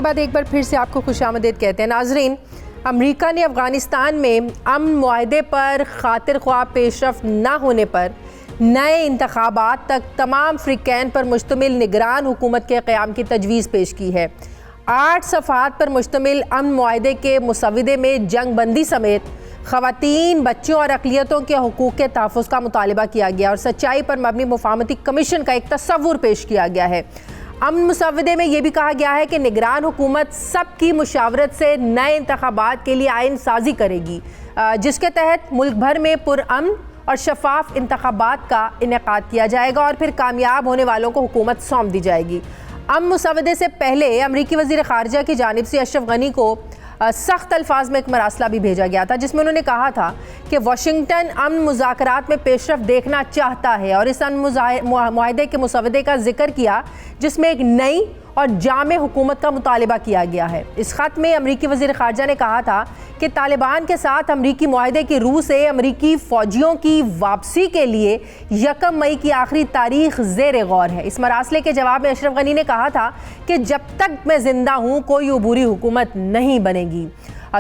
के बाद एक बार फिर से आपको खुशामदीद कहते हैं। नाजरीन, अमेरिका ने अफ़गानिस्तान में अमन मुआहदे पर खातिर ख्वाह पेशरफ न होने पर नए इंतखाबात तक तमाम फ़रीक़ैन पर मुश्तमिल निगरान हुकूमत के क़याम की तजवीज़ पेश की है। 8 सफ़हात पर मुश्तमिल अमन मुआहदे के मुसवदे में जंग बंदी समेत ख़वातीन, बच्चों और अक़लियतों के हुकूक़ के तहफ़्फ़ुज़ का मुतालबा किया गया और सच्चाई पर मबनी मुफ़ाहमती कमीशन का एक तस्वुर पेश किया गया है। अमन मुसवदे में यह भी कहा गया है कि निगरान हुकूमत सबकी मुशावरत से नए इंतखाबात के लिए आइन साजी करेगी, जिसके तहत मुल्क भर में पुरअमन और शफाफ इंतखाबात का इनेकाद किया जाएगा और फिर कामयाब होने वालों को हुकूमत सौंप दी जाएगी। अमन मुसवदे से पहले अमरीकी वज़ीर ख़ारजा की जानिब से अशरफ गनी को सख्त अल्फाज में एक मरासला भी भेजा गया था, जिसमें उन्होंने कहा था कि वाशिंगटन अमन मुज़ाकरात में पेशरफ देखना चाहता है और इस अमन मुआहदे के मुसवदे का जिक्र किया जिसमें एक नई और जामे हुकूमत का मुतालबा किया गया है। इस ख़त में अमरीकी वज़ीर ख़ारजा ने कहा था कि तालिबान के साथ अमरीकी मुआहदे की रूह से अमरीकी फ़ौजियों की वापसी के लिए 1 मई की आखिरी तारीख ज़ेर गौर है। इस मरासले के जवाब में अशरफ गनी ने कहा था कि जब तक मैं ज़िंदा हूँ कोई अबूरी हुकूमत नहीं बनेगी।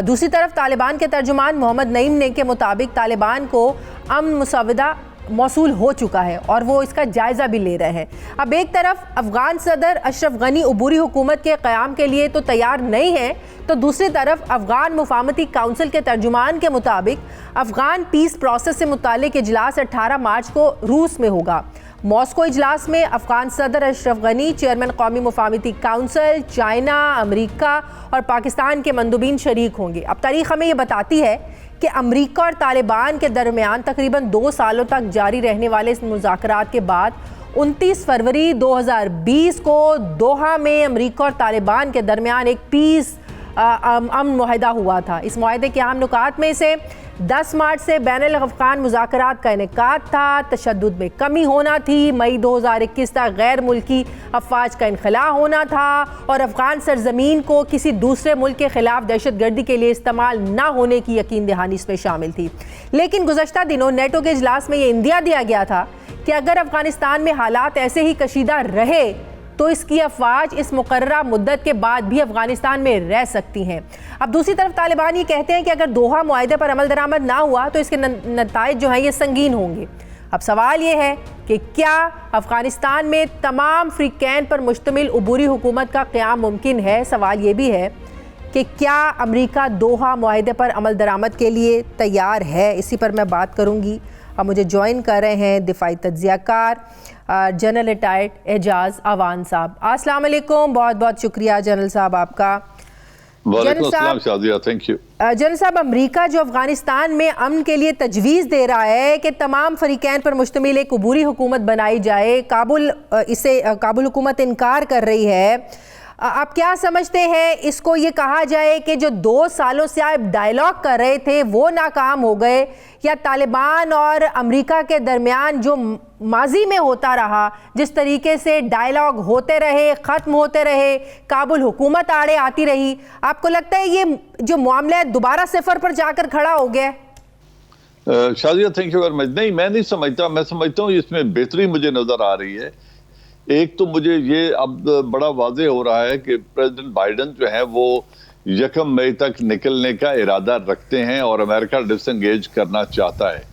दूसरी तरफ तालिबान के तर्जुमान मोहम्मद नईम ने के मुताबिक तालिबान को अमन मुसवदा मौसूल हो चुका है और वो इसका जायज़ा भी ले रहे हैं। अब एक तरफ अफ़गान सदर अशरफ गनी अबूरी हुकूमत के क़याम के लिए तो तैयार नहीं है, तो दूसरी तरफ अफ़गान मुफाहमती काउंसिल के तर्जुमान के मुताबिक अफ़गान पीस प्रोसेस से मुताल्लिक़ इजलास 18 मार्च को रूस में होगा। मॉस्को इजलास में अफ़गान सदर अशरफ गनी, चेयरमैन कौमी मुफाहमती काउंसिल, चाइना, अमरीका और पाकिस्तान के मंदूबीन शरीक होंगे। अब तारीख़ हमें ये बताती है कि अमरीका और तालिबान के दरमियान तकरीबन 2 सालों तक जारी रहने वाले इस मुज़ाकरात के बाद 29 फरवरी 2020 को दोहा में अमरीका और तालिबान के दरमियान एक पीस अमन मुआहदा हुआ था। इस मुआहदे के अहम नुकात में से 10 मार्च से बैनुल अफ़गान मुज़ाकरात का इनेकाद था, तशद्दुद में कमी होना थी, मई 2021 तक गैर मुल्की अफवाज का इनखला होना था और अफ़गान सरजमीन को किसी दूसरे मुल्क के ख़िलाफ़ दहशतगर्दी के लिए इस्तेमाल ना होने की यकीन दहानी इसमें शामिल थी। लेकिन गुज़श्ता दिनों नेटो के इजलास में ये इंदिया दिया गया था कि अगर अफ़गानिस्तान में हालात ऐसे ही कशीदा रहे तो इसकी अफवाज इस मुकर्ररा मुद्दत के बाद भी अफगानिस्तान में रह सकती हैं। अब दूसरी तरफ तालिबान ये कहते हैं कि अगर दोहा मुआहदे पर अमल दरामद ना हुआ तो इसके नताइज जो हैं ये संगीन होंगे। अब सवाल ये है कि क्या अफगानिस्तान में तमाम फ़रीक़ैन पर मुश्तमिल अबूरी हुकूमत का क़याम मुमकिन है। सवाल ये भी है कि क्या अमरीका दोहा मुआहदे पर अमल दरामद के लिए तैयार है। इसी पर मैं बात करूँगी। अब मुझे ज्वाइन कर रहे हैं दिफाई तज्ज़ियाकार जनरल रिटायर्ड एजाज अवान साहब। अस्सलाम वालेकुम, बहुत बहुत शुक्रिया जनरल साहब आपका। जनरल साहब, अमरीका जो अफगानिस्तान में अमन के लिए तजवीज़ दे रहा है कि तमाम फ़रीक़ैन पर मुश्तमिल एक अबूरी हुकूमत बनाई जाए, काबुल हुकूमत इनकार कर रही है। आप क्या समझते हैं, इसको ये कहा जाए कि जो 2 सालों से आप डायलॉग कर रहे थे वो नाकाम हो गए, या तालिबान और अमेरिका के दरमियान जो माजी में होता रहा, जिस तरीके से डायलॉग होते रहे, ख़त्म होते रहे, काबुल हुकूमत आड़े आती रही, आपको लगता है ये जो मामला है दोबारा सिफर पर जाकर खड़ा हो गया? Shazia, thank you very much. नहीं, मैं नहीं समझता। मैं समझता हूँ इसमें बेहतरी मुझे नज़र आ रही है। एक तो मुझे ये अब बड़ा वाज़े हो रहा है कि प्रेसिडेंट बाइडन जो है वो 1 मई तक निकलने का इरादा रखते हैं और अमेरिका डिसएंगेज करना चाहता है,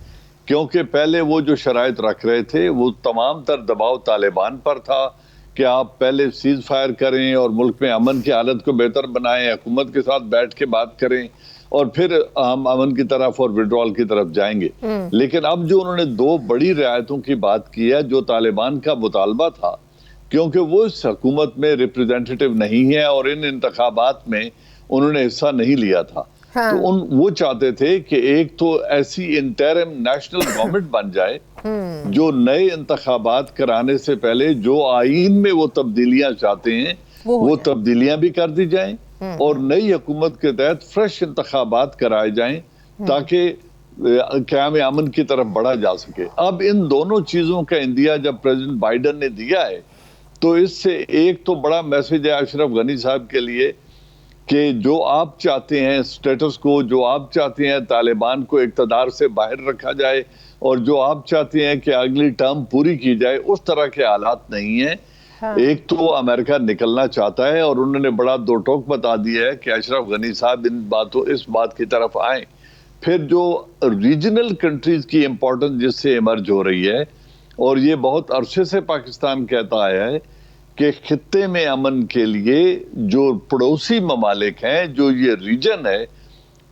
क्योंकि पहले वो जो शराइत रख रहे थे वो तमाम तर दबाव तालिबान पर था कि आप पहले सीज फायर करें और मुल्क में अमन की हालत को बेहतर बनाएं, हुकूमत के साथ बैठ के बात करें और फिर हम अमन की तरफ और विड्रॉल की तरफ जाएंगे। लेकिन अब जो उन्होंने 2 बड़ी रियायतों की बात की है, जो तालिबान का मुतालबा था, क्योंकि वो इस हुकूमत में रिप्रेजेंटेटिव नहीं है और इन इंतखाबात में उन्होंने हिस्सा नहीं लिया था। हाँ। तो वो चाहते थे कि एक तो ऐसी इंटरिम नेशनल गवर्नमेंट बन जाए जो नए इंतखाबात कराने से पहले जो आईन में वो तब्दीलियां चाहते हैं वो तब्दीलियां भी कर दी जाएं और नई हुकूमत के तहत फ्रेश इंतखाबात कराए जाएं ताकि क़याम अमन की तरफ बढ़ा जा सके। अब इन दोनों चीजों का इंदिया जब प्रेसिडेंट बाइडन ने दिया है तो इससे एक तो बड़ा मैसेज है अशरफ गनी साहब के लिए कि जो आप चाहते हैं स्टेटस को, जो आप चाहते हैं तालिबान को इक़्तिदार से बाहर रखा जाए, और जो आप चाहते हैं कि अगली टर्म पूरी की जाए, उस तरह के हालात नहीं हैं। 1 मई तक निकलने का इरादा रखते हैं और 2 साल तक जो है वो अमन की तरफ बढ़ा जा सकता है। एक तो अमेरिका निकलना चाहता है और उन्होंने बड़ा दो टोक बता दिया है कि अशरफ गनी साहब इस बात की तरफ आए। फिर जो रीजनल कंट्रीज की इंपॉर्टेंस जिससे इमर्ज हो रही है, और ये बहुत अरसे से पाकिस्तान कहता आया है कि खित्ते में अमन के लिए जो पड़ोसी ममालिक हैं, जो ये रीजन है,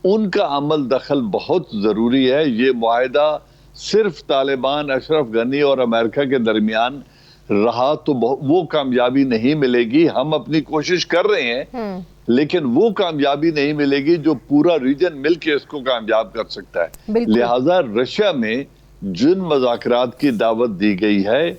उनका अमल दखल बहुत जरूरी है। ये मुआहदा सिर्फ तालिबान, अशरफ गनी और अमेरिका के दरमियान रहा तो वो कामयाबी नहीं मिलेगी। हम अपनी कोशिश कर रहे हैं लेकिन वो कामयाबी नहीं मिलेगी जो पूरा रीजन मिलके इसको कामयाब कर सकता है। लिहाजा रशिया में जिन मुज़ाकरात की दावत दी गई है,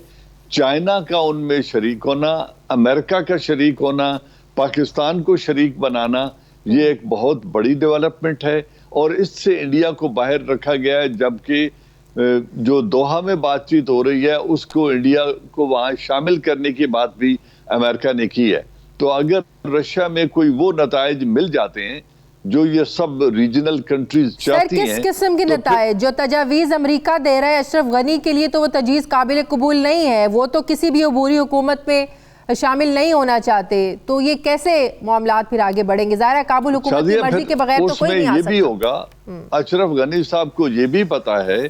चाइना का उनमें शरीक होना, अमेरिका का शरीक होना, पाकिस्तान को शरीक बनाना, ये एक बहुत बड़ी डेवलपमेंट है और इससे इंडिया को बाहर रखा गया है। जबकि जो दोहा में बातचीत हो रही है उसको इंडिया को वहां शामिल करने की बात भी अमेरिका ने की है। तो अगर रशिया में कोई वो नताइज मिल जाते हैं जो ये सब रीजनल कंट्रीज चाहती हैं, किस किस्म के नताइज? जो तजावीज अमेरिका दे रहा है अशरफ गनी के लिए तो वो तजवीज़ काबिल कबूल नहीं है, वो तो किसी भी अबूरी हुकूमत में शामिल नहीं होना चाहते, तो ये कैसे मामलात फिर आगे बढ़ेंगे? ज़ाहिर है काबुल हुकूमत की मर्जी के बगैर तो कोई नहीं आ सकता। ये भी होगा, अशरफ गनी साहब को ये भी पता है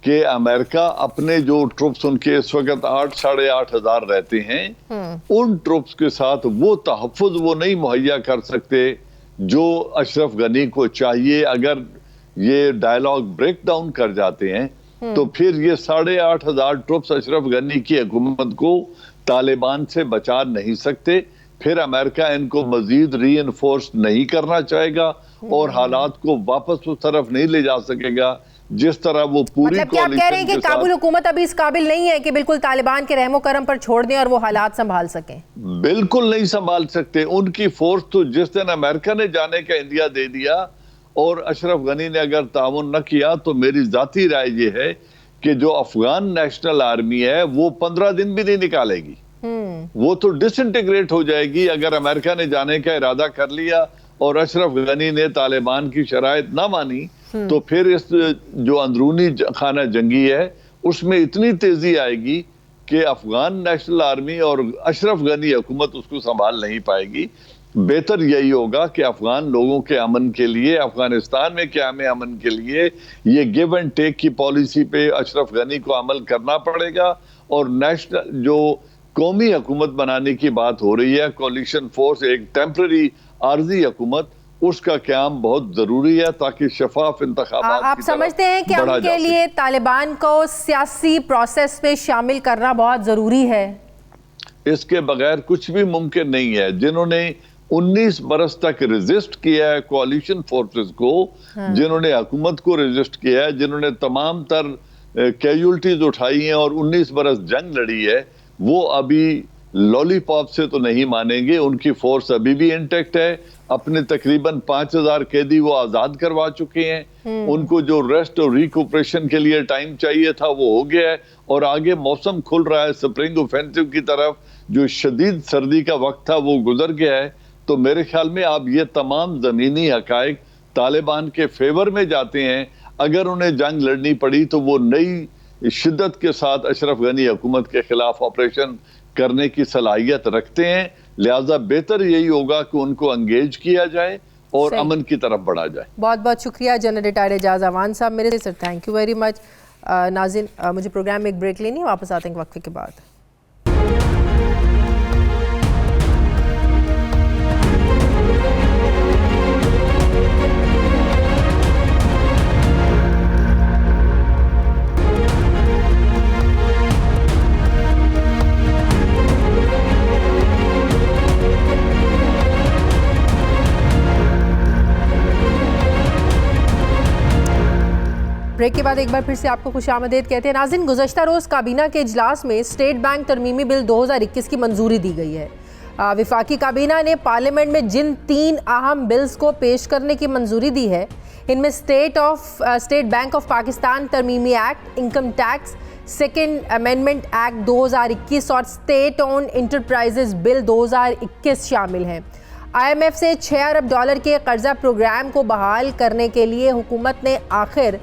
कि अमेरिका अपने जो ट्रुप्स उनके इस वक्त 8-8.5 हजार रहते हैं, उन ट्रुप्स के साथ वो तहफ़्फ़ुज़ वो नहीं मुहैया कर सकते जो अशरफ गनी को चाहिए। अगर ये डायलॉग ब्रेक डाउन कर जाते हैं तो फिर ये 8.5 हजार ट्रुप्स अशरफ गनी की हुकूमत को तालिबान से बचा नहीं सकते। फिर अमेरिका इनको मजीद रीइंफोर्स नहीं करना चाहेगा और हालात को वापस उस तरफ नहीं ले जा सकेगा जिस तरह वो पूरी मतलब क्या आप कह रहे हैं कि काबुल हुकूमत अभी इस काबिल नहीं है कि बिल्कुल तालिबान के रहमो करम पर छोड़ दें और वो हालात संभाल सकें? बिल्कुल नहीं संभाल सकते। उनकी फोर्स तो जिस दिन अमेरिका ने जाने का इंडिया दे दिया और अशरफ गनी ने अगर ताउन न किया तो मेरी जाती राय ये है कि जो अफगान नेशनल आर्मी है वो 15 दिन भी नहीं निकालेगी, वो तो डिसइंटीग्रेट हो जाएगी। अगर अमेरिका ने जाने का इरादा कर लिया और अशरफ गनी ने तालिबान की शराइत ना मानी तो फिर इस जो अंदरूनी खाना जंगी है उसमें इतनी तेजी आएगी कि अफगान नेशनल आर्मी और अशरफ गनी हुकूमत उसको संभाल नहीं पाएगी। बेहतर यही होगा कि अफगान लोगों के अमन के लिए, अफगानिस्तान में क़याम अमन के लिए ये गिव एंड टेक की पॉलिसी पे अशरफ गनी को अमल करना पड़ेगा और नेशनल जो कौमी हुकूमत बनाने की बात हो रही है, कोलिशन फोर्स, एक टेम्पररी आर्जी हुकूमत, उसका क़याम बहुत जरूरी है ताकि शफाफ इंतखाबात। आप समझते हैं कि उनके लिए तालिबान को सियासी प्रोसेस में शामिल करना बहुत जरूरी है? इसके बगैर कुछ भी मुमकिन नहीं है। जिन्होंने 19 बरस तक रेजिस्ट किया है कोalition फोर्सेस को, जिन्होंने हुकूमत को रेजिस्ट किया है, जिन्होंने तमाम तर कैजुअल्टीज उठाई हैं और 19 बरस जंग लड़ी है, वो अभी लॉलीपॉप से तो नहीं मानेंगे। उनकी फोर्स अभी भी इंटेक्ट है। अपने तकरीबन 5000 कैदी वो आजाद करवा चुके हैं। उनको जो रेस्ट और रिकूपरेशन के लिए टाइम चाहिए था वो हो गया है और आगे मौसम खुल रहा है स्प्रिंग ऑफेंसिव की तरफ। जो शदीद सर्दी का वक्त था वो गुजर गया है। तो मेरे ख्याल में अब ये तमाम जमीनी हकायक तालिबान के फेवर में जाते हैं। अगर उन्हें जंग लड़नी पड़ी तो वो नई शिद्दत के साथ अशरफ गनी हुकूमत के खिलाफ ऑपरेशन करने की सलाहियत रखते हैं। लिहाजा बेहतर यही होगा कि उनको एंगेज किया जाए और अमन की तरफ बढ़ा जाए। बहुत बहुत शुक्रिया जनरल रिटायर्ड एजाज अवान साहब मेरे sir, thank you very much. नाज़रीन, मुझे प्रोग्राम में एक ब्रेक लेनी है, वापस आते हैं वक्फे के बाद। ब्रेक के बाद एक बार फिर से आपको खुशामदीद कहते हैं। नाज़रीन, गुज़श्ता रोज़ काबीना के इजलास में स्टेट बैंक तरमीमी बिल 2021 की मंजूरी दी गई है। विफाकी काबीना ने पार्लियामेंट में जिन 3 अहम बिल्स को पेश करने की मंजूरी दी है, इनमें स्टेट बैंक ऑफ पाकिस्तान तरमीमी act, income tax, second amendment act 2021 और स्टेट ओन इंटरप्राइजेज बिल 2021 शामिल हैं। IMF से $6 अरब के कर्जा प्रोग्राम को बहाल करने के लिए हुकूमत ने आखिर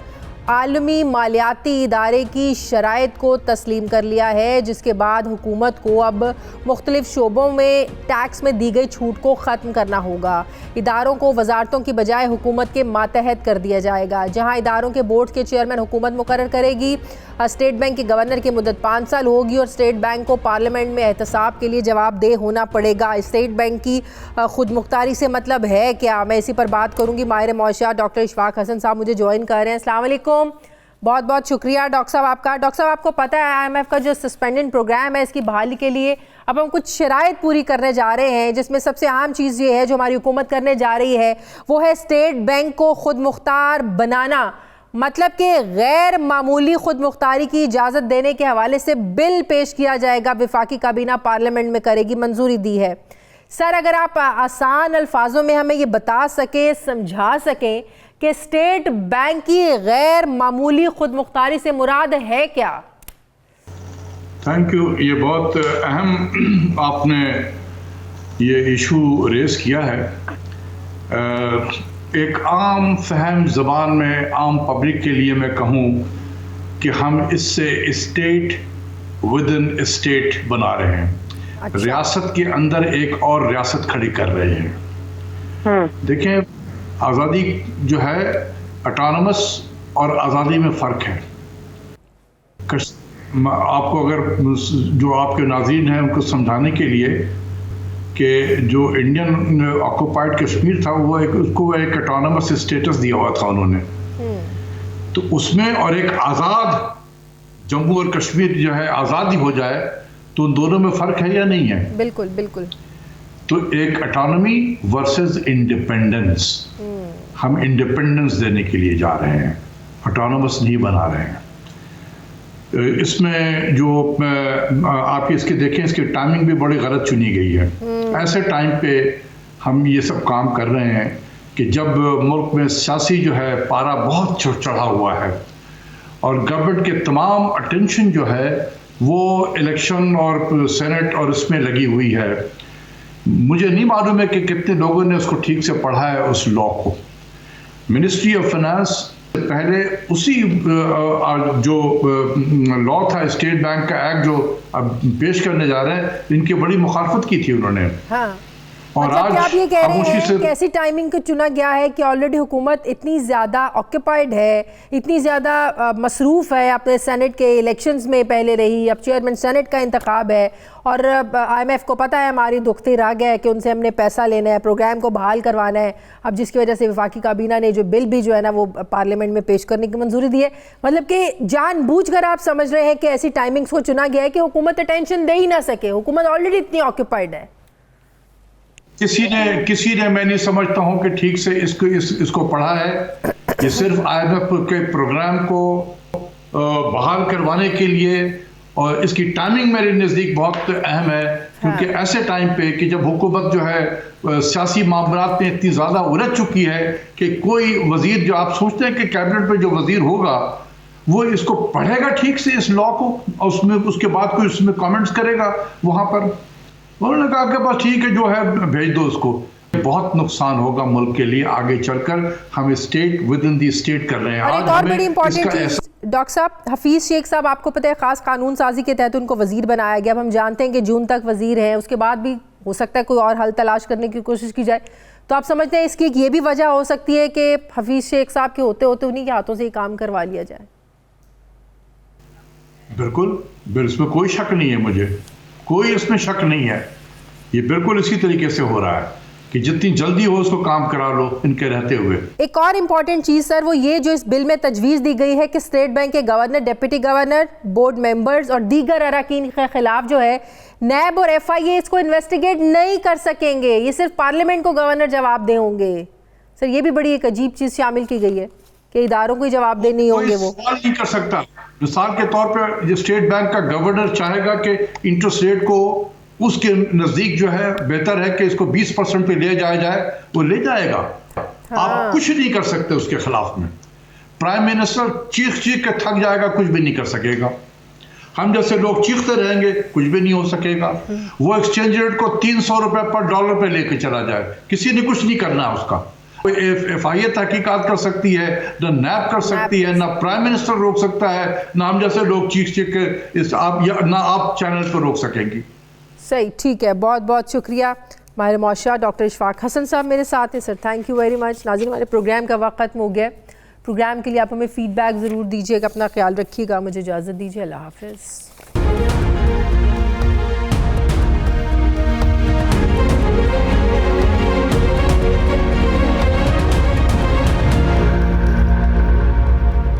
आलमी मालियाती इदारे की शराइत को तस्लीम कर लिया है, जिसके बाद हुकूमत को अब मुख्तलिफ शोबों में टैक्स में दी गई छूट को ख़त्म करना होगा। इदारों को वजारतों की बजाय हुकूमत के मातहत कर दिया जाएगा। जहां इदारों के बोर्ड के चेयरमैन हुकूमत मुकर्रर करेगी, स्टेट बैंक के गवर्नर की मुद्दत 5 साल होगी और स्टेट बैंक को पार्लियामेंट में एहतसाब के लिए जवाबदेह होना पड़ेगा। स्टेट बैंक की खुद मुख्तारी से मतलब है क्या? मैं इसी पर बात करूंगी। माहिर मौशियात डॉक्टर इशफाक हसन साहब मुझे ज्वाइन कर रहे हैं। अस्सलाम वालेकुम, बहुत बहुत शुक्रिया डॉक्टर साहब आपका। डॉक्टर साहब, आपको पता है IMF का जो सस्पेंडेड प्रोग्राम है, इसकी बहाली के लिए अब हम कुछ शराइत पूरी करने जा रहे हैं, जिसमें सबसे अहम चीज़ ये है जो हमारी हुकूमत करने जा रही है, वो है स्टेट बैंक को खुद मुख्तार बनाना। मतलब कि गैर मामूली खुद मुख्तारी की इजाज़त देने के हवाले से बिल पेश किया जाएगा, वफाकी काबीना पार्लियामेंट में करेगी, मंजूरी दी है। सर, अगर आप आसान अल्फाजों में हमें ये बता सकें, समझा सकें कि स्टेट बैंक की गैर मामूली खुद मुख्तारी से मुराद है क्या? Thank you. ये बहुत अहम आपने ये इशू रेस किया है। एक आम फहम ज़बान में आम पब्लिक के लिए मैं कहूँ कि हम इससे स्टेट विद इन स्टेट बना रहे हैं। अच्छा। रियासत के अंदर एक और रियासत खड़ी कर रहे हैं। देखें, आज़ादी जो है ऑटोनमस और आज़ादी में फ़र्क है। आपको अगर जो आपके नाज़रीन हैं उनको समझाने के लिए कि जो इंडियन ऑक्युपाइड कश्मीर था वो उसको एक ऑटोनमस स्टेटस दिया हुआ था उन्होंने, तो उसमें और एक आज़ाद जम्मू और कश्मीर जो है आज़ादी हो जाए, तो उन दोनों में फ़र्क है या नहीं है? बिल्कुल बिल्कुल। तो एक ऑटोनॉमी वर्सेस इंडिपेंडेंस, हम इंडिपेंडेंस देने के लिए जा रहे हैं, ऑटोनमस नहीं बना रहे हैं। इसमें जो आप इसके देखें, इसकी टाइमिंग भी बड़ी गलत चुनी गई है। ऐसे टाइम पे हम ये सब काम कर रहे हैं कि जब मुल्क में सियासी जो है पारा बहुत चढ़ा हुआ है और गवर्नमेंट के तमाम अटेंशन जो है वो इलेक्शन और सेनेट और इसमें लगी हुई है। मुझे नहीं मालूम है कि कितने लोगों ने उसको ठीक से पढ़ा है उस लॉ को। मिनिस्ट्री ऑफ फाइनेंस पहले उसी जो लॉ था स्टेट बैंक का एक्ट जो अब पेश करने जा रहे हैं, इनकी बड़ी मुखालफत की थी उन्होंने। हाँ। और मतलब आज आप ये कह रहे हैं कि ऐसी टाइमिंग को चुना गया है कि ऑलरेडी हुकूमत इतनी ज़्यादा ऑक्यूपाइड है, इतनी ज़्यादा मसरूफ़ है, अपने सेनेट के इलेक्शंस में पहले रही, अब चेयरमैन सेनेट का इंतखाब है और IMF को पता है हमारी दुखती राग है कि उनसे हमने पैसा लेना है, प्रोग्राम को बहाल करवाना है। अब जिसकी वजह से वफाकी काबीना ने जो बिल भी जो है ना वो पार्लियामेंट में पेश करने की मंजूरी दी है। मतलब कि जानबूझकर आप समझ रहे हैं कि ऐसी टाइमिंग्स को चुना गया है कि हुकूमत अटेंशन दे ही ना सके, हुकूमत ऑलरेडी इतनी ऑक्यूपाइड है। किसी ने मैं नहीं समझता हूं कि ठीक से इसको पढ़ा है। ये सिर्फ IMF के प्रोग्राम को बहाल करवाने के लिए, और इसकी टाइमिंग मेरे नज़दीक बहुत अहम है, क्योंकि ऐसे टाइम पे कि जब हुकूमत जो है सियासी मामलात में इतनी ज़्यादा उलझ चुकी है कि कोई वजीर, जो आप सोचते हैं कि कैबिनेट में जो वजीर होगा वो इसको पढ़ेगा ठीक से इस लॉ को, और उसमें उसके बाद कोई उसमें कमेंट्स करेगा वहाँ पर। उन्होंने कहा कि बस ठीक है जो है भेज दो उसको। बहुत नुकसान होगा मुल्क के लिए आगे चलकर। हम state with in the state कर रहे हैं। और एक और बड़ी इंपॉर्टेंट चीज डॉक्टर साहब, हफीज शेख साहब, आपको पता है खास कानून साजी के तहत उनको वजीर बनाया गया। अब हम जानते हैं कि जून तक वजीर हैं, उसके बाद भी हो सकता है कोई और हल तलाश करने की कोशिश की जाए। तो आप समझते हैं इसकी ये भी वजह हो सकती है कि हफीज शेख साहब के होते होते उन्हीं के हाथों से ये काम करवा लिया जाए? बिल्कुल, इसमें कोई शक नहीं है, मुझे कोई इसमें शक नहीं है। ये बिल्कुल इसी तरीके से हो रहा है कि जितनी जल्दी हो उसको काम करा लो इनके रहते हुए। एक और इम्पॉर्टेंट चीज सर, वो ये जो इस बिल में तजवीज़ दी गई है कि स्टेट बैंक के governor, deputy governor, board members और दीगर अरकान के खिलाफ जो है नैब और FIA इसको इन्वेस्टिगेट नहीं कर सकेंगे, ये सिर्फ पार्लियामेंट को गवर्नर जवाबदेह होंगे। सर, ये भी बड़ी एक अजीब चीज शामिल की गई है कि इदारों को जवाबदेह नहीं होंगे। वो सवाल नहीं कर सकता। मिसाल के तौर पर जो स्टेट बैंक का गवर्नर चाहेगा कि इंटरेस्ट रेट को उसके नजदीक जो है बेहतर है कि इसको 20% पे ले जाया जाए, वो ले जाएगा। हाँ। आप कुछ नहीं कर सकते उसके खिलाफ में। प्राइम मिनिस्टर चीख के थक जाएगा, कुछ भी नहीं कर सकेगा। हम जैसे लोग चीखते रहेंगे, कुछ भी नहीं हो सकेगा। वो एक्सचेंज रेट को 300 रुपए पर डॉलर पे लेके चला जाए, किसी ने कुछ नहीं करना है उसका। FIA तहकीकात कर सकती है, ना नैब कर सकती है, ना प्राइम मिनिस्टर रोक सकता है, ना हम जैसे लोग चीख ना आप चैनल पर रोक सकेंगी। सही, ठीक है, बहुत बहुत शुक्रिया। माहिर मौशा डॉक्टर इशफाक हसन साहब मेरे साथ हैं। Sir thank you very much. नाज़रीन, हमारे प्रोग्राम का वक्त खत्म हो गया। प्रोग्राम के लिए आप हमें फीडबैक ज़रूर दीजिएगा, अपना ख्याल रखिएगा। मुझे इजाज़त दीजिए, अल्लाह हाफ़िज़।